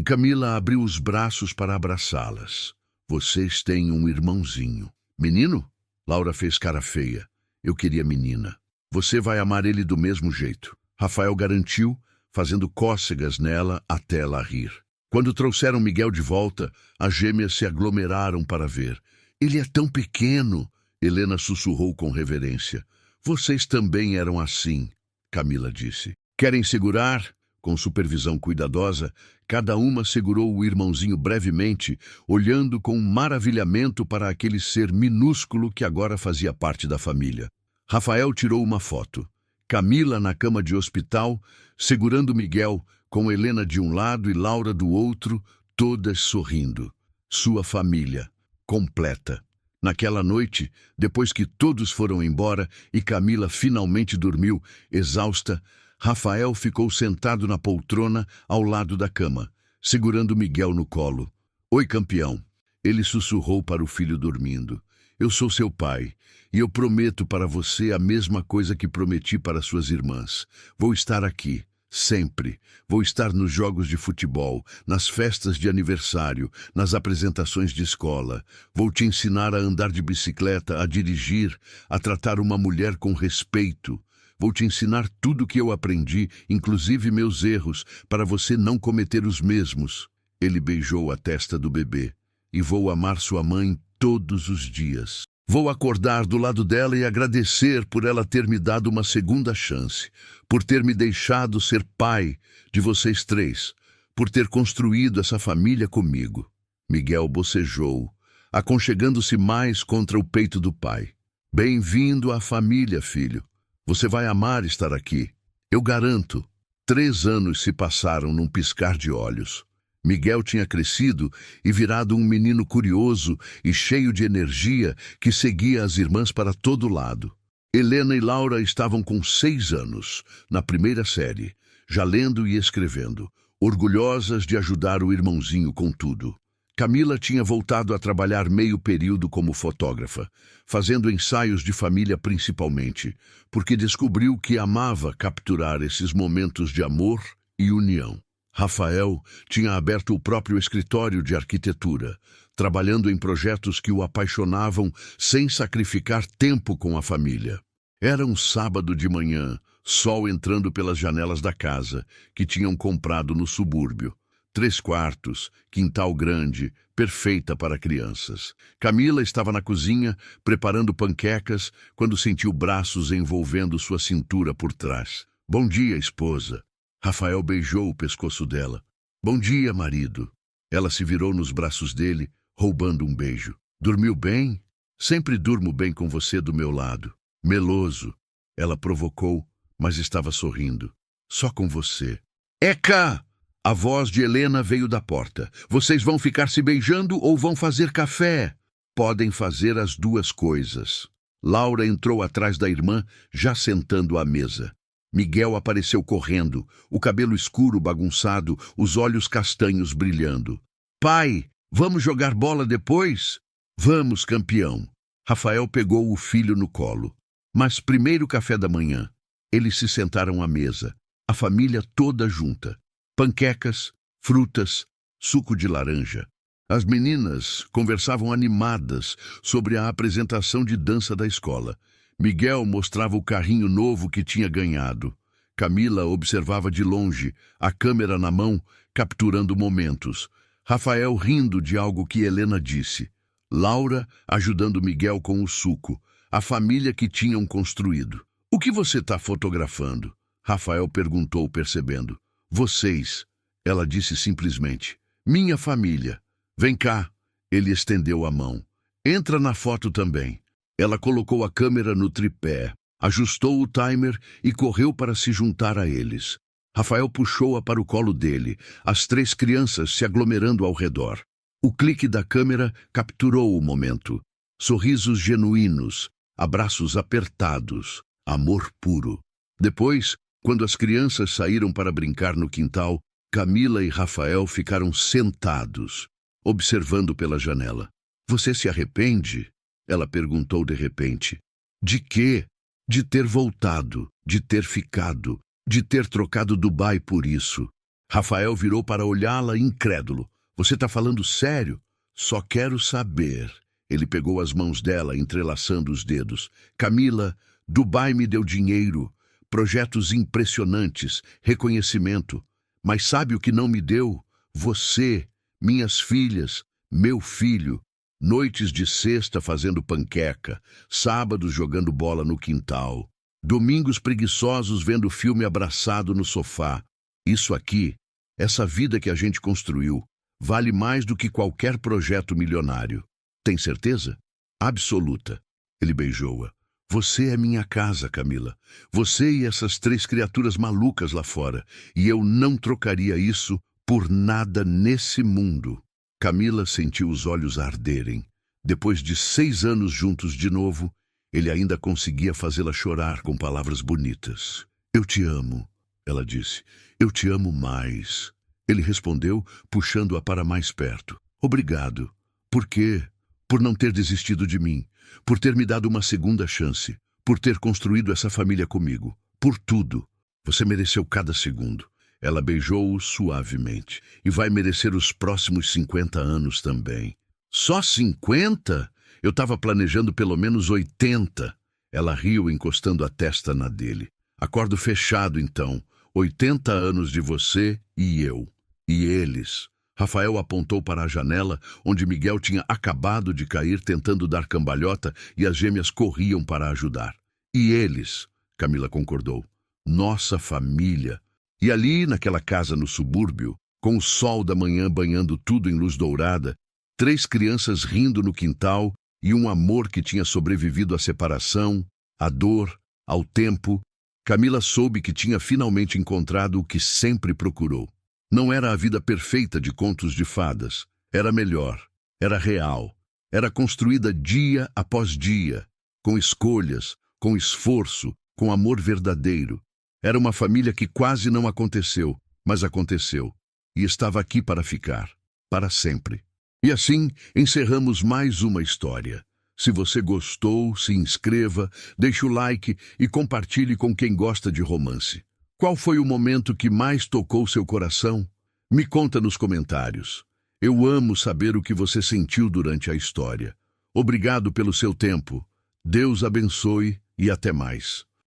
A: Camila abriu os braços para abraçá-las. Vocês têm um irmãozinho. Menino? Laura fez cara feia. Eu queria menina. Você vai amar ele do mesmo jeito. Rafael garantiu, fazendo cócegas nela até ela rir. Quando trouxeram Miguel de volta, as gêmeas se aglomeraram para ver. Ele é tão pequeno, Helena sussurrou com reverência. Vocês também eram assim, Camila disse. Querem segurar? Com supervisão cuidadosa, cada uma segurou o irmãozinho brevemente, olhando com maravilhamento para aquele ser minúsculo que agora fazia parte da família. Rafael tirou uma foto. Camila na cama de hospital, segurando Miguel, com Helena de um lado e Laura do outro, todas sorrindo. Sua família, completa. Naquela noite, depois que todos foram embora e Camila finalmente dormiu, exausta, Rafael ficou sentado na poltrona ao lado da cama, segurando Miguel no colo. Oi, campeão. Ele sussurrou para o filho dormindo. Eu sou seu pai, e eu prometo para você a mesma coisa que prometi para suas irmãs. Vou estar aqui, Sempre. Vou estar nos jogos de futebol, nas festas de aniversário, nas apresentações de escola. Vou te ensinar a andar de bicicleta, a dirigir, a tratar uma mulher com respeito. Vou te ensinar tudo o que eu aprendi, inclusive meus erros, para você não cometer os mesmos. Ele beijou a testa do bebê. E vou amar sua mãe todos os dias. Vou acordar do lado dela e agradecer por ela ter me dado uma segunda chance, por ter me deixado ser pai de vocês três, por ter construído essa família comigo. Miguel bocejou, aconchegando-se mais contra o peito do pai. Bem-vindo à família, filho. Você vai amar estar aqui. Eu garanto. 3 anos se passaram num piscar de olhos. Miguel tinha crescido e virado um menino curioso e cheio de energia que seguia as irmãs para todo lado. Helena e Laura estavam com 6 anos, na primeira série, já lendo e escrevendo, orgulhosas de ajudar o irmãozinho com tudo. Camila tinha voltado a trabalhar meio período como fotógrafa, fazendo ensaios de família principalmente, porque descobriu que amava capturar esses momentos de amor e união. Rafael tinha aberto o próprio escritório de arquitetura, trabalhando em projetos que o apaixonavam sem sacrificar tempo com a família. Era um sábado de manhã, sol entrando pelas janelas da casa, que tinham comprado no subúrbio. 3 quartos, quintal grande, perfeita para crianças. Camila estava na cozinha, preparando panquecas, quando sentiu braços envolvendo sua cintura por trás. Bom dia, esposa. Rafael beijou o pescoço dela. Bom dia, marido. Ela se virou nos braços dele, roubando um beijo. Dormiu bem? Sempre durmo bem com você do meu lado. Meloso. Ela provocou, mas estava sorrindo. Só com você. Eca! A voz de Helena veio da porta. Vocês vão ficar se beijando ou vão fazer café? Podem fazer as 2 coisas. Laura entrou atrás da irmã, já sentando à mesa. Miguel apareceu correndo, o cabelo escuro bagunçado, os olhos castanhos brilhando. Pai, vamos jogar bola depois? Vamos, campeão. Rafael pegou o filho no colo. Mas primeiro café da manhã. Eles se sentaram à mesa, a família toda junta. Panquecas, frutas, suco de laranja. As meninas conversavam animadas sobre a apresentação de dança da escola. Miguel mostrava o carrinho novo que tinha ganhado. Camila observava de longe, a câmera na mão, capturando momentos. Rafael rindo de algo que Helena disse. Laura ajudando Miguel com o suco, a família que tinham construído. O que você está fotografando? Rafael perguntou, percebendo. Vocês, ela disse simplesmente. Minha família. Vem cá. Ele estendeu a mão. Entra na foto também. Ela colocou a câmera no tripé, ajustou o timer e correu para se juntar a eles. Rafael puxou-a para o colo dele, as 3 crianças se aglomerando ao redor. O clique da câmera capturou o momento. Sorrisos genuínos, abraços apertados, amor puro. Depois, quando as crianças saíram para brincar no quintal, Camila e Rafael ficaram sentados, observando pela janela. Você se arrepende? Ela perguntou de repente. De quê? De ter voltado, de ter ficado, de ter trocado Dubai por isso. Rafael virou para olhá-la incrédulo. Você está falando sério? Só quero saber. Ele pegou as mãos dela, entrelaçando os dedos. Camila, Dubai me deu dinheiro, projetos impressionantes, reconhecimento. Mas sabe o que não me deu? Você, minhas filhas, meu filho. Noites de sexta fazendo panqueca, sábados jogando bola no quintal, domingos preguiçosos vendo filme abraçado no sofá. Isso aqui, essa vida que a gente construiu, vale mais do que qualquer projeto milionário. Tem certeza? Absoluta. Ele beijou-a. Você é minha casa, Camila. Você e essas 3 criaturas malucas lá fora. E eu não trocaria isso por nada nesse mundo. Camila sentiu os olhos arderem. Depois de 6 anos juntos de novo, ele ainda conseguia fazê-la chorar com palavras bonitas. Eu te amo, ela disse. Eu te amo mais. Ele respondeu, puxando-a para mais perto. Obrigado. Por quê? Por não ter desistido de mim. Por ter me dado uma segunda chance. Por ter construído essa família comigo. Por tudo. Você mereceu cada segundo. Ela beijou-o suavemente. E vai merecer os próximos 50 anos também. Só 50? Eu estava planejando pelo menos 80. Ela riu, encostando a testa na dele. Acordo fechado, então. 80 anos de você e eu. E eles. Rafael apontou para a janela, onde Miguel tinha acabado de cair tentando dar cambalhota e as gêmeas corriam para ajudar. E eles, Camila concordou. Nossa família. E ali, naquela casa no subúrbio, com o sol da manhã banhando tudo em luz dourada, 3 crianças rindo no quintal e um amor que tinha sobrevivido à separação, à dor, ao tempo. Camila soube que tinha finalmente encontrado o que sempre procurou. Não era a vida perfeita de contos de fadas. Era melhor. Era real. Era construída dia após dia, com escolhas, com esforço, com amor verdadeiro. Era uma família que quase não aconteceu, mas aconteceu. E estava aqui para ficar. Para sempre. E assim, encerramos mais uma história. Se você gostou, se inscreva, deixe o like e compartilhe com quem gosta de romance. Qual foi o momento que mais tocou seu coração? Me conta nos comentários. Eu amo saber o que você sentiu durante a história. Obrigado pelo seu tempo. Deus abençoe e até mais.